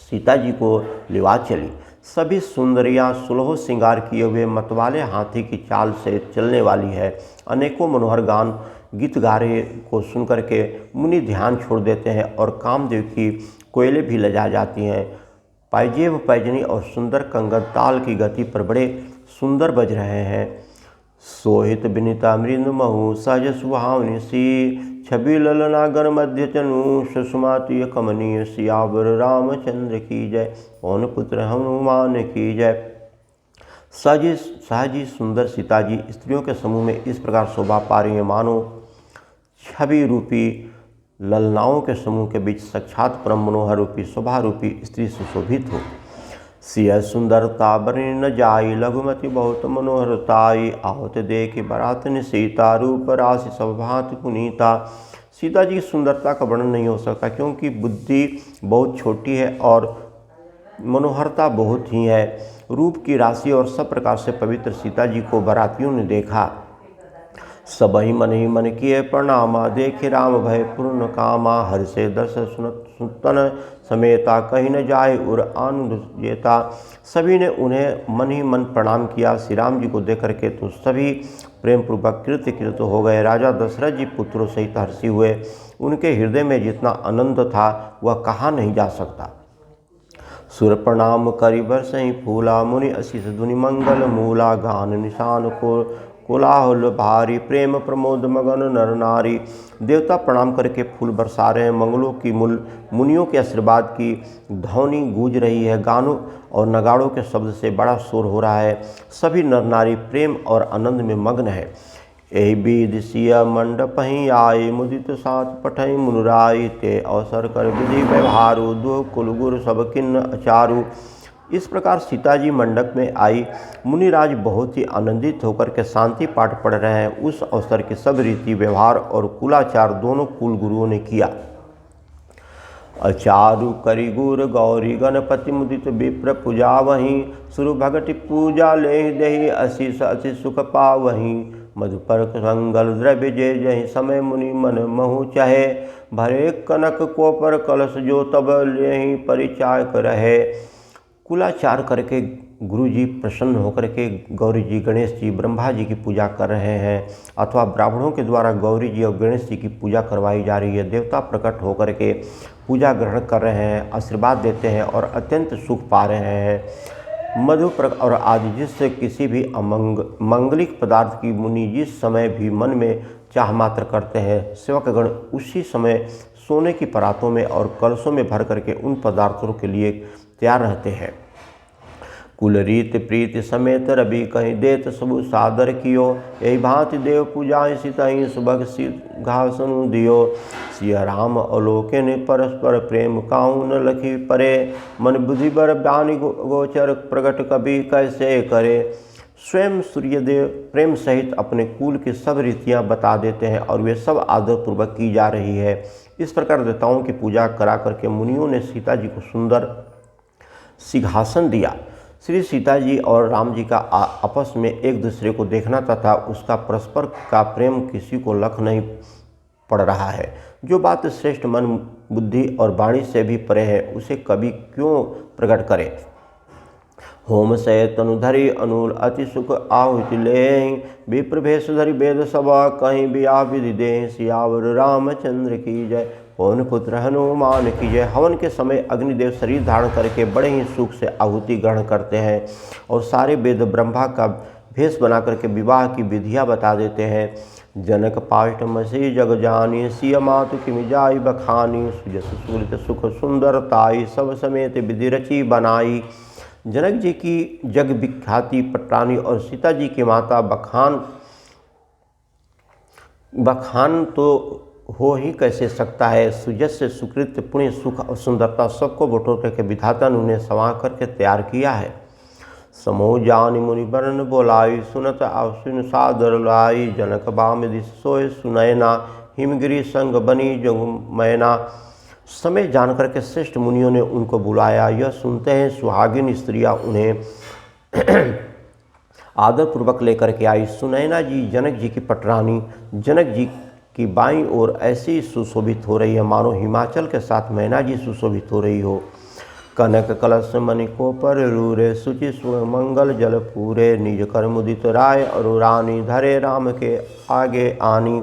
सीता जी को लिवा चली। सभी सुंदरियां सुलहो श्रृंगार किए हुए मतवाले हाथी की चाल से चलने वाली है। अनेकों मनोहर गान गीत गारे को सुनकर के मुनि ध्यान छोड़ देते हैं और कामदेव की कोयले भी लजा जाती हैं। पायजेब पैजनी और सुंदर कंगन ताल की गति पर बड़े सुंदर बज रहे हैं। सोहित विनीता मृदु महु, सहज सुहावनी सी, छवि ललनागर मध्य चनु सुषमातीय कमनीय सियावर रामचंद्र की जय। पवन पुत्र हनुमान की जय। सहजी सुंदर सीता जी स्त्रियों के समूह में इस प्रकार शोभा पा रही है मानो छवि रूपी ललनाओं के समूह के बीच साक्षात परम मनोहर रूपी शोभा रूपी स्त्री सुशोभित हो। सिय सुंदरता बरनी न जाई लघुमति बहुत मनोहरताई। आवत देख बरातन सीता रूप राशि सब भांति पुनीता। सीता जी की सुंदरता का वर्णन नहीं हो सकता क्योंकि बुद्धि बहुत छोटी है और मनोहरता बहुत ही है। रूप की राशि और सब प्रकार से पवित्र सीता जी को बरातियों ने देखा। सब ही मन किए प्रणामा देखे राम भय पूर्ण कामा। हर से दस सुतन समेता कहीं न जाए उर आनंद जेता। सभी ने उन्हें मन ही मन प्रणाम किया। श्री राम जी को देख करके तो सभी प्रेम पूर्वक कृत हो गए। राजा दशरथ जी पुत्रों सहित हर्षी हुए। उनके हृदय में जितना आनंद था वह कहा नहीं जा सकता। सुर प्रणाम करि बरसहि फूला मुनि असीस धुनि मंगल मूला। गान निशान को कोलाहल भारी प्रेम प्रमोद मगन नर नारी। देवता प्रणाम करके फूल बरसा रहे हैं। मंगलों की मुनियों के आशीर्वाद की ध्वनि गूंज रही है। गानों और नगाड़ों के शब्द से बड़ा शोर हो रहा है। सभी नर नारी प्रेम और आनंद में मग्न है। एहि विधि सिय मंडप ही आए मुदित साथ पठई मुनुराई। ते अवसर कर विधि व्यवहारु दो कुलगुरु सब किन्न अचारु। इस प्रकार सीता जी मंडप में आई। मुनिराज बहुत ही आनंदित होकर के शांति पाठ पढ़ रहे हैं। उस अवसर के सब रीति व्यवहार और कुलाचार दोनों कुल गुरुओं ने किया। अचारु करि गुर गौरी गणपति मुदित विप्र पूजा वहीं। सुरु भगति पूजा ले दही असीस अति सुख पावहीं। मधुपर मंगल द्रव्य जे जहि समय मुनि मन महु चाहे। भरे कनक कोपर कलश जो तब लेहि परिचायक रहे। कुलाचार करके गुरु जी प्रसन्न होकर के गौरी जी गणेश जी ब्रह्मा जी की पूजा कर रहे हैं अथवा ब्राह्मणों के द्वारा गौरी जी और गणेश जी की पूजा करवाई जा रही है। देवता प्रकट होकर के पूजा ग्रहण कर रहे हैं, आशीर्वाद देते हैं और अत्यंत सुख पा रहे हैं। मधु और आदि जिससे किसी भी मंगलिक पदार्थ की मुनि जिस समय भी मन में चाह मात्र करते हैं सेवकगण उसी समय सोने की परातों में और कलशों में भर करके उन पदार्थों के लिए तैयार रहते हैं। कुल रीत प्रीति समेत रवि कहीं देत सबु सादर कियो। यही भांति देव पूजाएं सितहि सुभग सिंहासन दियो। सिया राम अलोके ने परस्पर प्रेम काहू न लखी परे। मन बुद्धि बर ज्ञानी गोचर प्रगट कभी कैसे करे। स्वयं सूर्यदेव प्रेम सहित अपने कुल की सब रीतियां बता देते हैं और वे सब आदर पूर्वक की जा रही है। इस प्रकार देवताओं की पूजा करा करके मुनियों ने सीता जी को सुंदर सिंहासन दिया। श्री सीता जी और राम जी का आपस में एक दूसरे को देखना तथा उसका परस्पर का प्रेम किसी को लख नहीं पड़ रहा है। जो बात श्रेष्ठ मन बुद्धि और वाणी से भी परे है उसे कभी क्यों प्रकट करे। होम से तनुधरि अनुल अति सुख आहुति ले। विप्र भेष धरि वेद सभा कहीं बिया विधि दे। सियावर रामचंद्र की जय। पवन पुत्र हनुमान की जय। हवन के समय अग्निदेव शरीर धारण करके बड़े ही सुख से आहुति ग्रहण करते हैं और सारे वेद ब्रह्मा का भेष बना करके विवाह की विधियां बता देते हैं। जनक पाष्ट मसी जग जानी। सिय मातु किमि जाई बखानी। सुजस सूरित सुख सुंदरताई सब समेत विधि रची बनाई। जनक जी की जग विख्याति पटरानी और सीता जी की माता बखान तो हो ही कैसे सकता है। सुजस से सुकृत पुण्य सुख और सुंदरता सबको बटोर करके विधाता ने उन्हें संवार करके तैयार किया है। समूह जानी मुनि वर्ण बोलाई। सुनत आसुन सादर लाई। जनक बाम दिस सोए सुनैना। हिमगिरी संग बनी जग मैना। समय जान करके श्रेष्ठ मुनियों ने उनको बुलाया। यह सुनते हैं सुहागिन स्त्रियां उन्हें आदर पूर्वक लेकर के आई। सुनैना जी जनक जी की पटरानी जनक जी की बाईं ओर ऐसी सुशोभित हो रही है मानो हिमाचल के साथ मैना जी सुशोभित हो रही हो। कनक कलश मणिको पर रूरे सुचि मंगल जल पूरे। निज कर मुदित राय और रानी धरे राम के आगे आनी।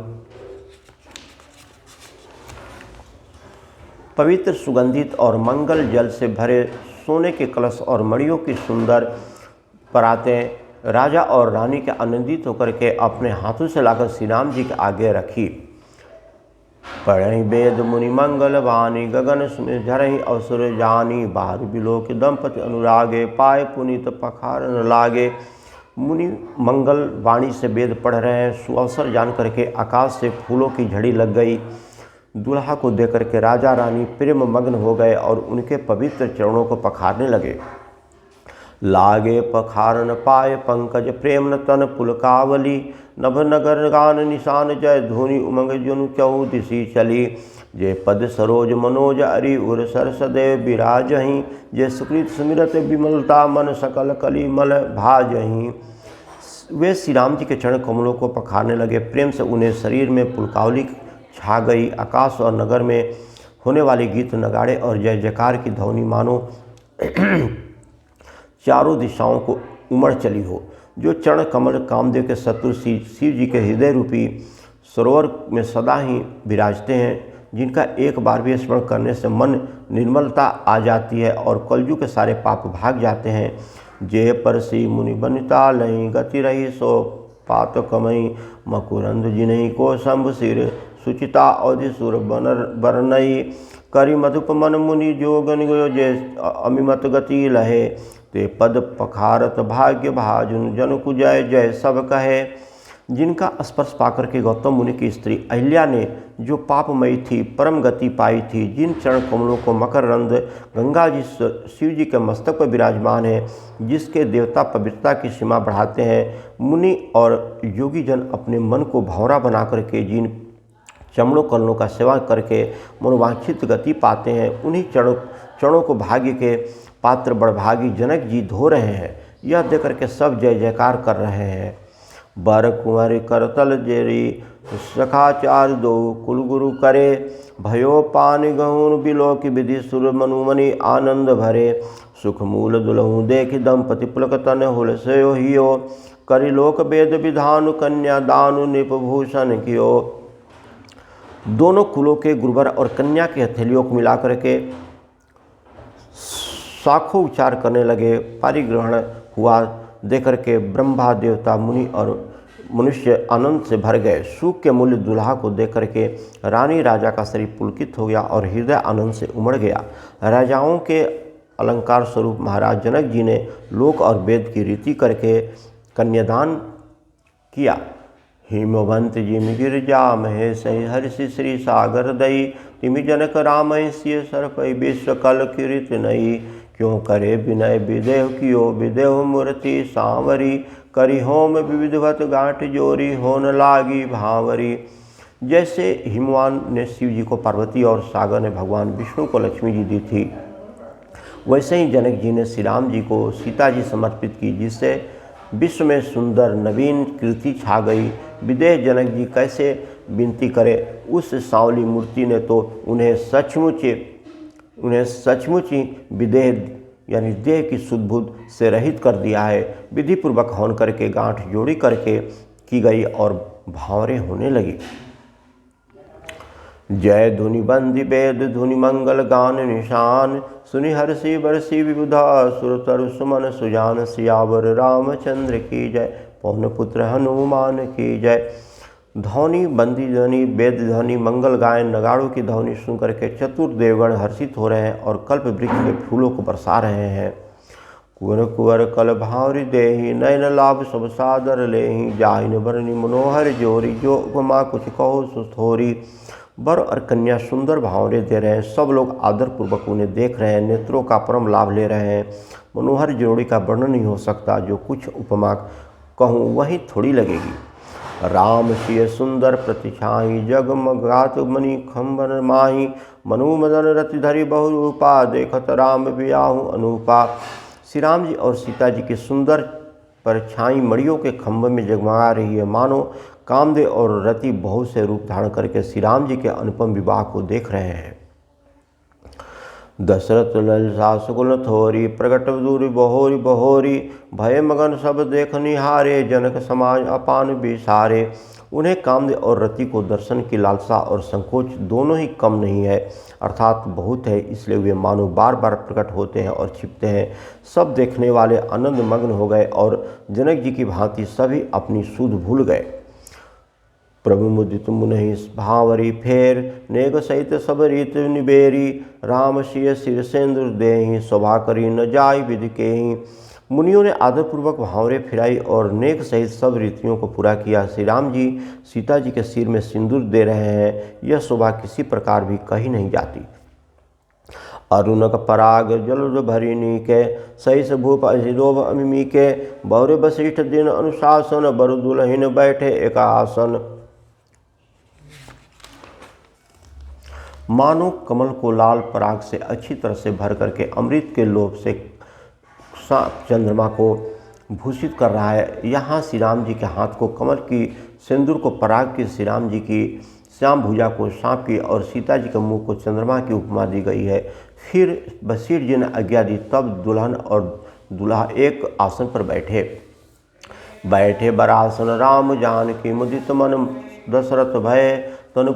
पवित्र सुगंधित और मंगल जल से भरे सोने के कलश और मणियों की सुंदर परातें राजा और रानी के आनंदित होकर के अपने हाथों से लाकर श्री राम जी के आगे रखी। पढ़हि वेद मुनि मंगल वाणी गगन सुमिर झरहि असुर जानी। बार बिलोक दंपति अनुरागे पाए पुनीत पखारन लागे। मुनि मंगल वाणी से वेद पढ़ रहे हैं। सुअवसर जान करके आकाश से फूलों की झड़ी लग गई। दूल्हा को देख करके राजा रानी प्रेम मग्न हो गए और उनके पवित्र चरणों को पखारने लगे। लागे पखारन पाए पंकज प्रेम न तन पुलकावली। नभ नगर गान निशान जय धुनि उमंग जुन चौदिसी चली। जे पद सरोज मनोज अरि उर सर सदैव विराजहीं। जे सुकृत सुमिरत विमलता मन सकल कली मल भाजहीं। वे श्री राम जी के चरण कमलों को पखारने लगे। प्रेम से उन्हें शरीर में पुलकावली छा गई। आकाश और नगर में होने वाले गीत नगाड़े और जय जयकार की ध्वनि मानो चारों दिशाओं को उमड़ चली हो। जो चरण कमल कामदेव के शत्रु शिव जी के हृदय रूपी सरोवर में सदा ही विराजते हैं, जिनका एक बार भी स्मरण करने से मन निर्मलता आ जाती है और कलयुग के सारे पाप भाग जाते हैं। जे परसी मुनि बनिता लई गति रही सो पात कमई। मकुरंद जिनहि को शंभ सिर सुचिता अवधिसुर बरनई। करि मधुप मन मुनि जोगन गयो जे अमिमत गति लहे। ते पद पखारत भाग्य भाजुन जन कु जय जय सब कहे। जिनका स्पर्श पाकर के गौतम मुनि की स्त्री अहिल्या ने जो पापमयी थी परम गति पाई थी, जिन चरण कमलों को मकरंद गंगा जी शिव जी के मस्तक पर विराजमान है, जिसके देवता पवित्रता की सीमा बढ़ाते हैं, मुनि और योगी जन अपने मन को भंवरा बना करके जिन चमड़ों कलनों का सेवा करके मनोवांछित गति पाते हैं, उन्हीं चरणों को भाग्य के पात्र बड़भागी जनक जी धो रहे हैं। यह देख करके सब जय जयकार कर रहे हैं। बर कुंवर करतल जेरी सखाचार दो कुलगुरु करे। भयो पान गहुन बिलोक विधि सुर मनुमनि आनंद भरे। सुख मूल दुलहु देख दंपति पुलक तन हुल सयो हियो। करि लोक वेद विधानु कन्या दानु निपभूषण कियो। दोनों कुलों के गुरुवर और कन्या की हथेलियों को मिलाकर के शाखों उच्चार करने लगे। पारिग्रहण हुआ देकर के ब्रह्मा देवता मुनि और मनुष्य आनंद से भर गए। सुख के मूल्य दुल्हा को देख करके रानी राजा का शरीर पुलकित हो गया और हृदय आनंद से उमड़ गया। राजाओं के अलंकार स्वरूप महाराज जनक जी ने लोक और वेद की रीति करके कन्यादान किया। हिमवंत जिमि गिरिजा महेश हर्षि श्री सागर दई। तिमि जनक राम सिय सरपै विश्व कल कीर्ति नई। क्यों करे विनय विदेह कियो विदेह मूर्ति सांवरी। करी होम विविधवत गांठ जोरी होन लागी भावरी। जैसे हिमवान ने शिव जी को पार्वती और सागर ने भगवान विष्णु को लक्ष्मी जी दी थी, वैसे ही जनक जी ने श्री राम जी को सीता जी समर्पित की, जिससे विश्व में सुंदर नवीन कीर्ति छा गई। विदेह जनक जी कैसे विनती करे, उस सांवली मूर्ति ने तो उन्हें सचमुच ही विदेह यानी देह की शुद्ध बुद्ध से रहित कर दिया है। विधि पूर्वक हवन करके गांठ जोड़ी करके की गई और भावरे होने लगी। जय धुनि बंदी वेद धुनि मंगल गान निशान। सुनि हर्षि बरसी विबुधा सुर तरु सुमन सुजान। सियावर रामचंद्र की जय पवन पुत्र हनुमान की जय। ध्वनि बंदी ध्वनि वेद ध्वनि मंगल गायन नगाड़ों की ध्वनि सुनकर के चतुर देवगण हर्षित हो रहे हैं और कल्प वृक्ष के फूलों को बरसा रहे हैं। कुंवर कुंवर कल भावरी देहि नयन लाभ सब सादर लेहि। जाहिन बरनी मनोहर जोरी जो उपमा कुछ कहो सुथोरी। वर और कन्या सुंदर भावरे दे रहे हैं। सब लोग आदरपूर्वक उन्हें देख रहे हैं, नेत्रों का परम लाभ ले रहे हैं। मनोहर जोड़ी का वर्णन नहीं हो सकता, जो कुछ उपमा कहूँ वही थोड़ी लगेगी। राम सिय सुंदर प्रतिछाई जगमगात मणि खंबर माही। मनु मदन रति धरि बहुरूपा देखत राम बियाहु अनुपा। श्री राम जी और सीता जी की सुंदर परछाई मड़ियों के खंभ में जगमगा रही है, मानो कामदेव और रति बहुत से रूप धारण करके श्री राम जी के अनुपम विवाह को देख रहे हैं। दशरथ ललसा सुकुल थोरी प्रगट दूरी बहोरी बहोरी। भय मगन सब देख निहारे जनक समाज अपान विसारे। उन्हें कामदेव और रति को दर्शन की लालसा और संकोच दोनों ही कम नहीं है, अर्थात बहुत है, इसलिए वे मानो बार बार प्रकट होते हैं और छिपते हैं। सब देखने वाले आनंद मग्न हो गए और जनक जी की भांति सभी अपनी सुध भूल गए। प्रभु मुदित मुनि भावरी फेर, नेग सहित सब रीत निबेरी, राम सिय सिर सेंदुर देहि, शोभा करी न जाय विधि केहि। मुनियों ने आदरपूर्वक भांवरे फिराई और नेक सहित सब रीतियों को पूरा किया। श्री राम जी सीता जी के सिर में सिंदूर दे रहे हैं, यह शोभा किसी प्रकार भी कही नहीं जाती। अरुणक पराग जल भरिणी के, सहिस भूप अहिलोभ अमिमी के, बौरे वशिष्ठ दिन अनुशासन, बरु दुलहिन बैठे एकासन। मानो कमल को लाल पराग से अच्छी तरह से भर करके अमृत के लोभ से चंद्रमा को भूषित कर रहा है। यहाँ श्री राम जी के हाथ को कमल की, सिंदूर को पराग की, श्री राम जी की श्याम भुजा को सांप की और सीता जी के मुंह को चंद्रमा की उपमा दी गई है। फिर वशिष्ठ जी ने आज्ञा दी, तब दुल्हन और दूल्हा एक आसन पर बैठे बरासन, राम जानकी मुदित मन, दशरथ भय तनु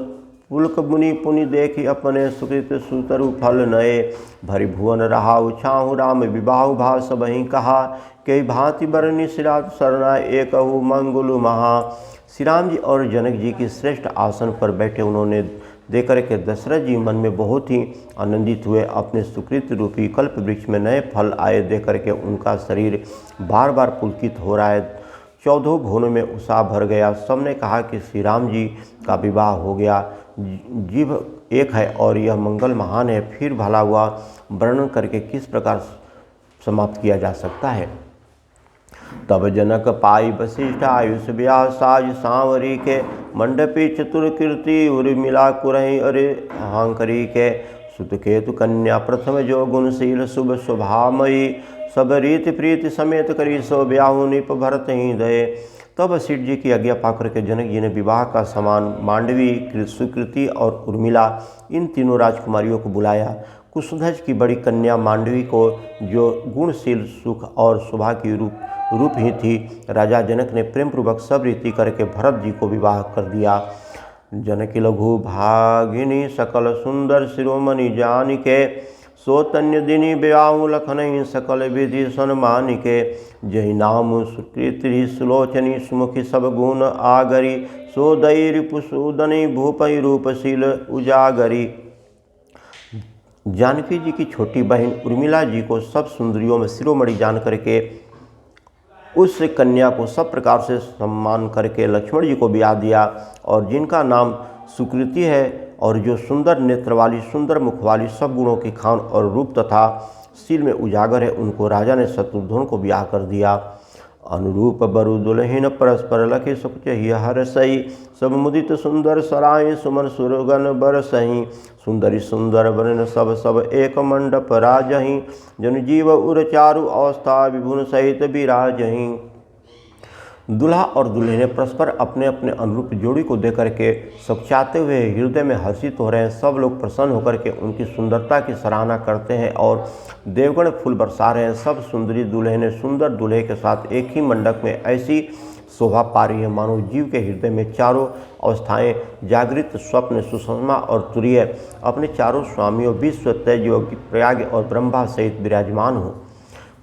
पुलक मुनि पुनि देखी, अपने सुकृत सुतरु फल नए, भरि भुवन रहाउ छाहु, राम विबाहु भास बही कहा, कई भांति बरनी सिराज सरना एकहु मंगुल महा। श्री राम जी और जनक जी की श्रेष्ठ आसन पर बैठे उन्होंने देकर के दशरथ जी मन में बहुत ही आनंदित हुए। अपने सुकृत रूपी कल्प वृक्ष में नए फल आए देकर के उनका शरीर बार बार पुलकित हो रहा है। 14 भुवनों में उत्साह भर गया। सबने कहा कि श्री राम जी का विवाह हो गया, जीव एक है और यह मंगल महान है। फिर भला हुआ वर्णन करके किस प्रकार समाप्त किया जा सकता है। तब जनक पाई वशिष्ठ आयुष ब्याह, साज सांवरी के, मंडपी चतुर कीर्ति उर्मिला कुरहि अरे हांकरी के, सुत केतु कन्या प्रथम जो गुणशील शुभ स्वभामयी, सब रीति प्रीति समेत करी सो ब्याहु निप भरत ही दये। तब वशिष्ठ जी की आज्ञा पाकर के जनक जी ने विवाह का समान मांडवी, सुकृति और उर्मिला इन तीनों राजकुमारियों को बुलाया। कुशध्वज की बड़ी कन्या मांडवी को, जो गुणशील, सुख और शोभा की रूप ही थी, राजा जनक ने प्रेम पूर्वक सब रीति करके भरत जी को विवाह कर दिया। जनक लघु भागिनी सकल सुंदर शिरोमणि जान के, सो तन्य दिनी ब्याहु लखनहि सकल विधि सन्मान के, जहि नाम सुकृति सुलोचनी सुमुखी सब गुण आगरी, सो दई रिपुसूदनी भूपई रूपशील उजागरी। जानकी जी की छोटी बहन उर्मिला जी को सब सुंदरियों में शिरोमणि जान करके उस कन्या को सब प्रकार से सम्मान करके लक्ष्मण जी को ब्याह दिया। और जिनका नाम सुकृति है और जो सुंदर नेत्र वाली, सुंदर मुख वाली, सब गुणों की खान और रूप तथा शील में उजागर है, उनको राजा ने शत्रुघ्न को ब्याह कर दिया। अनुरूप बरु दुलहिन परस्पर लखि सुख चहि हर सही, सब मुदित सुंदर सराय सुमन सुरगन बर सही, सुंदरी सुंदर बरन सब सब एक मंडप राजहि, जन जीव उर चारु अवस्था विभुन सहित विराजहि। दूल्हा और दुल्हन ने परस्पर अपने अपने अनुरूप जोड़ी को देकर के सचाते हुए हृदय में हर्षित हो रहे हैं। सब लोग प्रसन्न होकर के उनकी सुंदरता की सराहना करते हैं और देवगण फूल बरसा रहे हैं। सब सुंदरी दुल्हनें सुंदर दूल्हे के साथ एक ही मंडप में ऐसी शोभा पा रही है मानो जीव के हृदय में चारों अवस्थाएं जागृत, स्वप्न, सुषमा और तुरीय अपने चारों स्वामियों विश्व, तेज, योगी, प्रयाग और ब्रह्मा सहित विराजमान हो।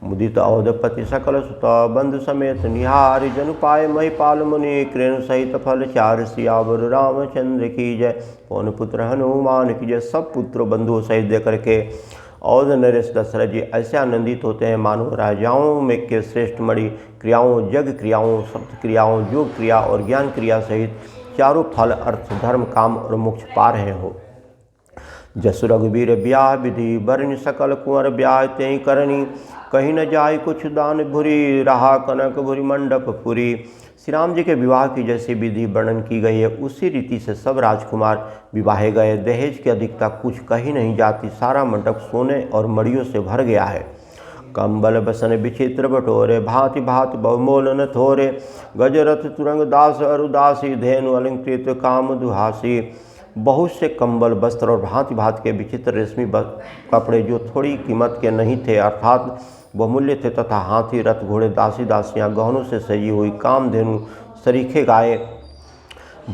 मुदित अवधपति सकल सुत बंधु समेत निहार, जन पाए महिपाल मुनि कृण सहित फल चार, सियावर रामचंद्र की जय, पवन पुत्र हनुमान की जय। सब पुत्र बंधुओं सहित दे करके अवध नरेश दशरथ जी ऐसे आनंदित होते हैं मानो राजाओं में के श्रेष्ठ मणि क्रियाओं, यज्ञ क्रियाओं, सप्त क्रियाओं, योग क्रिया और ज्ञान क्रिया सहित चारों फल, अर्थ, धर्म, काम और मोक्ष पा रहे हो। जसु रघुवीर ब्याह विधि बरनि, सकल कुंवर ब्याह त्यहि करनी, कहीं न जाय कुछ दान भुरी, रहा कनक भुरी मंडप पुरी। श्री राम जी के विवाह की जैसी विधि वर्णन की गई है उसी रीति से सब राजकुमार विवाहे गए। दहेज की अधिकता कुछ कही नहीं जाती। सारा मंडप सोने और मड़ियों से भर गया है। कंबल बसन विचित्र बटोरे, भांति भांति बहुमोल न थोरे, गजरथ तुरंग दास अरुदासी, धेनु अलंकृत काम दुहासी। बहुत से कंबल, वस्त्र और भांति भांति के विचित्र रेशमी कपड़े जो थोड़ी कीमत के नहीं थे अर्थात बहुमूल्य थे, तथा हाथी, रथ, घोड़े, दासी दासियां, गहनों से सजी हुई कामधेनु, सरीखे गाय,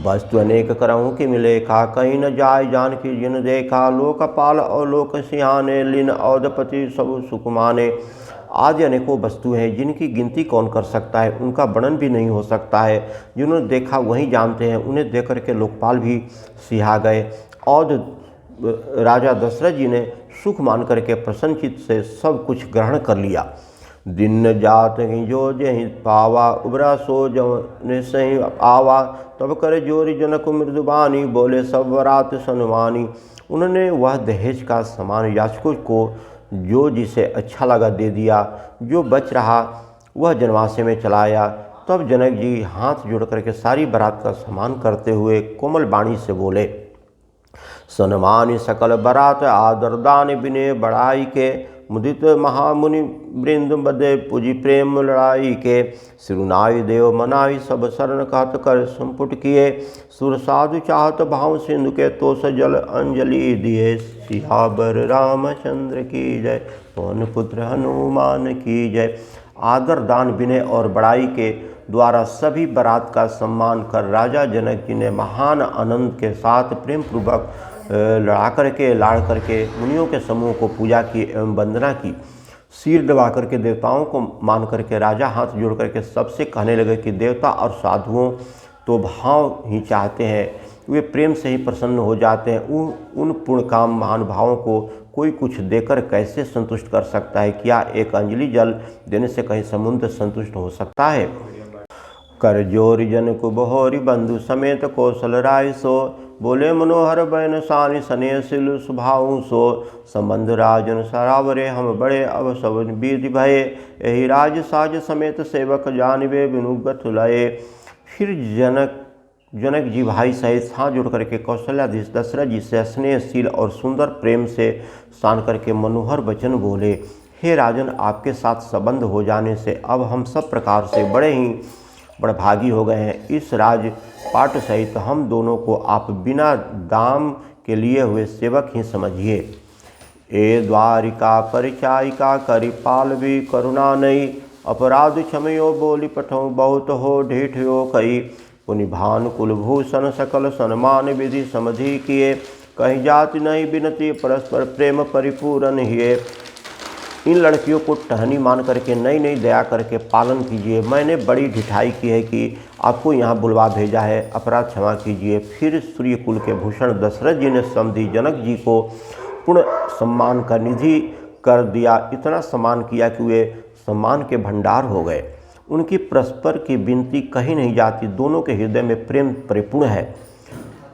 वस्तु अनेक करहूँ की मिले खा, कहीं न जाय जानकी जिन देखा, लोकपाल और लोक सिंहाने, लीन अवधपति सब सुकुमाने। आदि अनेकों वस्तुएं हैं जिनकी गिनती कौन कर सकता है, उनका वर्णन भी नहीं हो सकता है। जिन्होंने देखा वही जानते हैं। उन्हें देख करके लोकपाल भी सिहा गए और राजा दशरथ जी ने सुख मान करके प्रसन्नचित्त से सब कुछ ग्रहण कर लिया। दिन जात जो जहि पावा, उबरा सो जौने सही आवा, तब करे जोरी जनक मृदुबानी, बोले सब बरात सनमानी। उन्होंने वह दहेज का सामान याचकों को जो जिसे अच्छा लगा दे दिया, जो बच रहा वह जनवासे में चलाया। तब जनक जी हाथ जोड़ करके सारी बारात का सम्मान करते हुए कोमल वाणी से बोले, सनमानि सकल बरात आदर दान बिने बड़ाई के, मुदित महामुनि वृंद बदे पूजी प्रेम लड़ाई के, सिरुनाई देव मनाई सब शरण कहत कर संपुट किए, सुर साधु चाहत भाव सिंधु के तो सजल अंजलि दिए, सियावर रामचंद्र की जय, पवन पुत्र हनुमान की जय। आदर दान विनय और बड़ाई के द्वारा सभी बारात का सम्मान कर राजा जनक जी ने महान आनंद के साथ प्रेम पूर्वक लड़ा करके लाड़ करके मुनियों के समूह को पूजा की एवं वंदना की। सिर दबा करके देवताओं को मान करके राजा हाथ जोड़ करके सबसे कहने लगे कि देवता और साधुओं तो भाव ही चाहते हैं, वे प्रेम से ही प्रसन्न हो जाते हैं। उन पूर्ण काम महानुभावों को कोई कुछ देकर कैसे संतुष्ट कर सकता है? क्या एक अंजलि जल देने से कहीं समुद्र संतुष्ट हो सकता है? कर जोर जन को बहोरी बंधु समेत कौशल राय सो, बोले मनोहर बैन सानि स्नेहशील स्वभाव सो, संबंध राजन सरावरे हम बड़े अब सब विधि भये, यही राज साज समेत सेवक जानवे बिनुगत लये। फिर जनक जी भाई सहित हाथ जोड़ करके कौशल्याधीश दशरथ जी से स्नेहशील और सुंदर प्रेम से सान करके मनोहर वचन बोले, हे राजन, आपके साथ संबंध हो जाने से अब हम सब प्रकार से बड़े भागी हो गए हैं। इस राजपाट सहित हम दोनों को आप बिना दाम के लिए हुए सेवक ही समझिए। ए द्वारिका परिचारिका करि पाल भी करुणा नहीं, अपराध क्षमयो बोली पठो बहुत हो ढेठयो कई, पुनि भान कुलभूषण सकल सन्मान विधि समझी किए, कहीं जाति नहीं बिनती परस्पर प्रेम परिपूर्ण हिए। इन लड़कियों को टहनी मान करके नई नई दया करके पालन कीजिए। मैंने बड़ी ढिठाई की है कि आपको यहाँ बुलवा भेजा है, अपराध क्षमा कीजिए। फिर सूर्यकुल के भूषण दशरथ जी ने समधी जनक जी को पूर्ण सम्मान का निधि कर दिया। इतना सम्मान किया कि वे सम्मान के भंडार हो गए। उनकी परस्पर की विनती कहीं नहीं जाती, दोनों के हृदय में प्रेम परिपूर्ण है।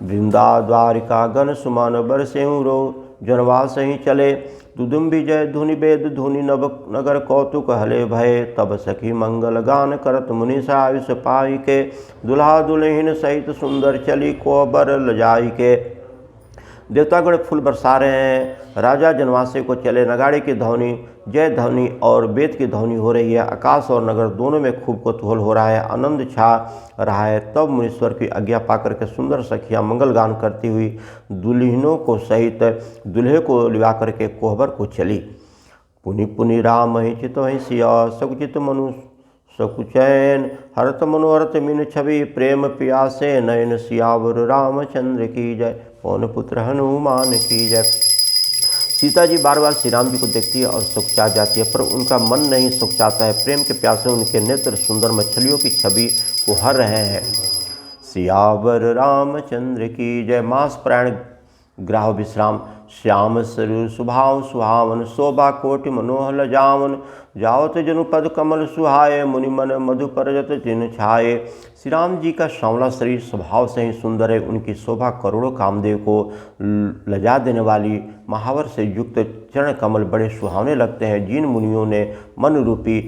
वृंदा द्वारिका गण सुमान बरसेहु रो, जनवास ही चले दुदुम्बी जय धुनि वेद धुनि नभ नगर कौतुक हले भय, तब सखी मंगल गान करत मुनि आयुष पाई के, दुल्हा दुल्हिन सहित सुंदर चली को बर लजाई के। देवतागण फूल बरसा रहे हैं। राजा जनवासे को चले, नगाड़े की ध्वनि, जय ध्वनि और वेद की ध्वनि हो रही है। आकाश और नगर दोनों में खूब कौतूहल हो रहा है, आनंद छा रहा है। तब मुनीश्वर की आज्ञा पाकर के सुंदर सखियाँ मंगल गान करती हुई दुल्हिनों को सहित दुल्हे को लिवा करके कोहबर को चली। पुनि पुनि राम ही चित वहीं सिया, सकुचित मनु सकुचैन, हरत मनोहरत मिन छवि, प्रेम प्यासे नयन, सियावर रामचंद्र की जय, पवन पुत्र हनुमान की जय। सीता जी बार बार श्री राम जी को देखती है और सुखचा जाती है, पर उनका मन नहीं सुखचाता है। प्रेम के प्यासे उनके नेत्र सुंदर मछलियों की छवि को हर रहे हैं। सियावर रामचंद्र की जय। मास प्राण ग्राह विश्राम, श्याम शरीर स्वभाव सुहावन, शोभा कोटि मनोहर लजावन, जावत जनुपद कमल सुहाए, मुनि मन मधु परजत जिन छाए। श्री राम जी का सांवला शरीर स्वभाव से ही सुंदर है। उनकी शोभा करोड़ों कामदेव को लजा देने वाली, महावर से युक्त चरण कमल बड़े सुहावने लगते हैं। जिन मुनियों ने मन रूपी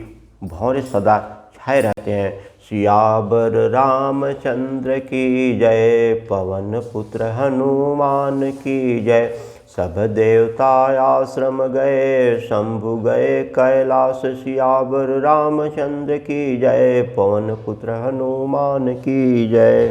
भौरे सदा छाए रहते हैं। सियावर रामचंद्र की जय, पवन पुत्र हनुमान की जय। सब देवता आश्रम गए, शंभु गए कैलाश, सियावर रामचंद्र की जय, पवन पुत्र हनुमान की जय।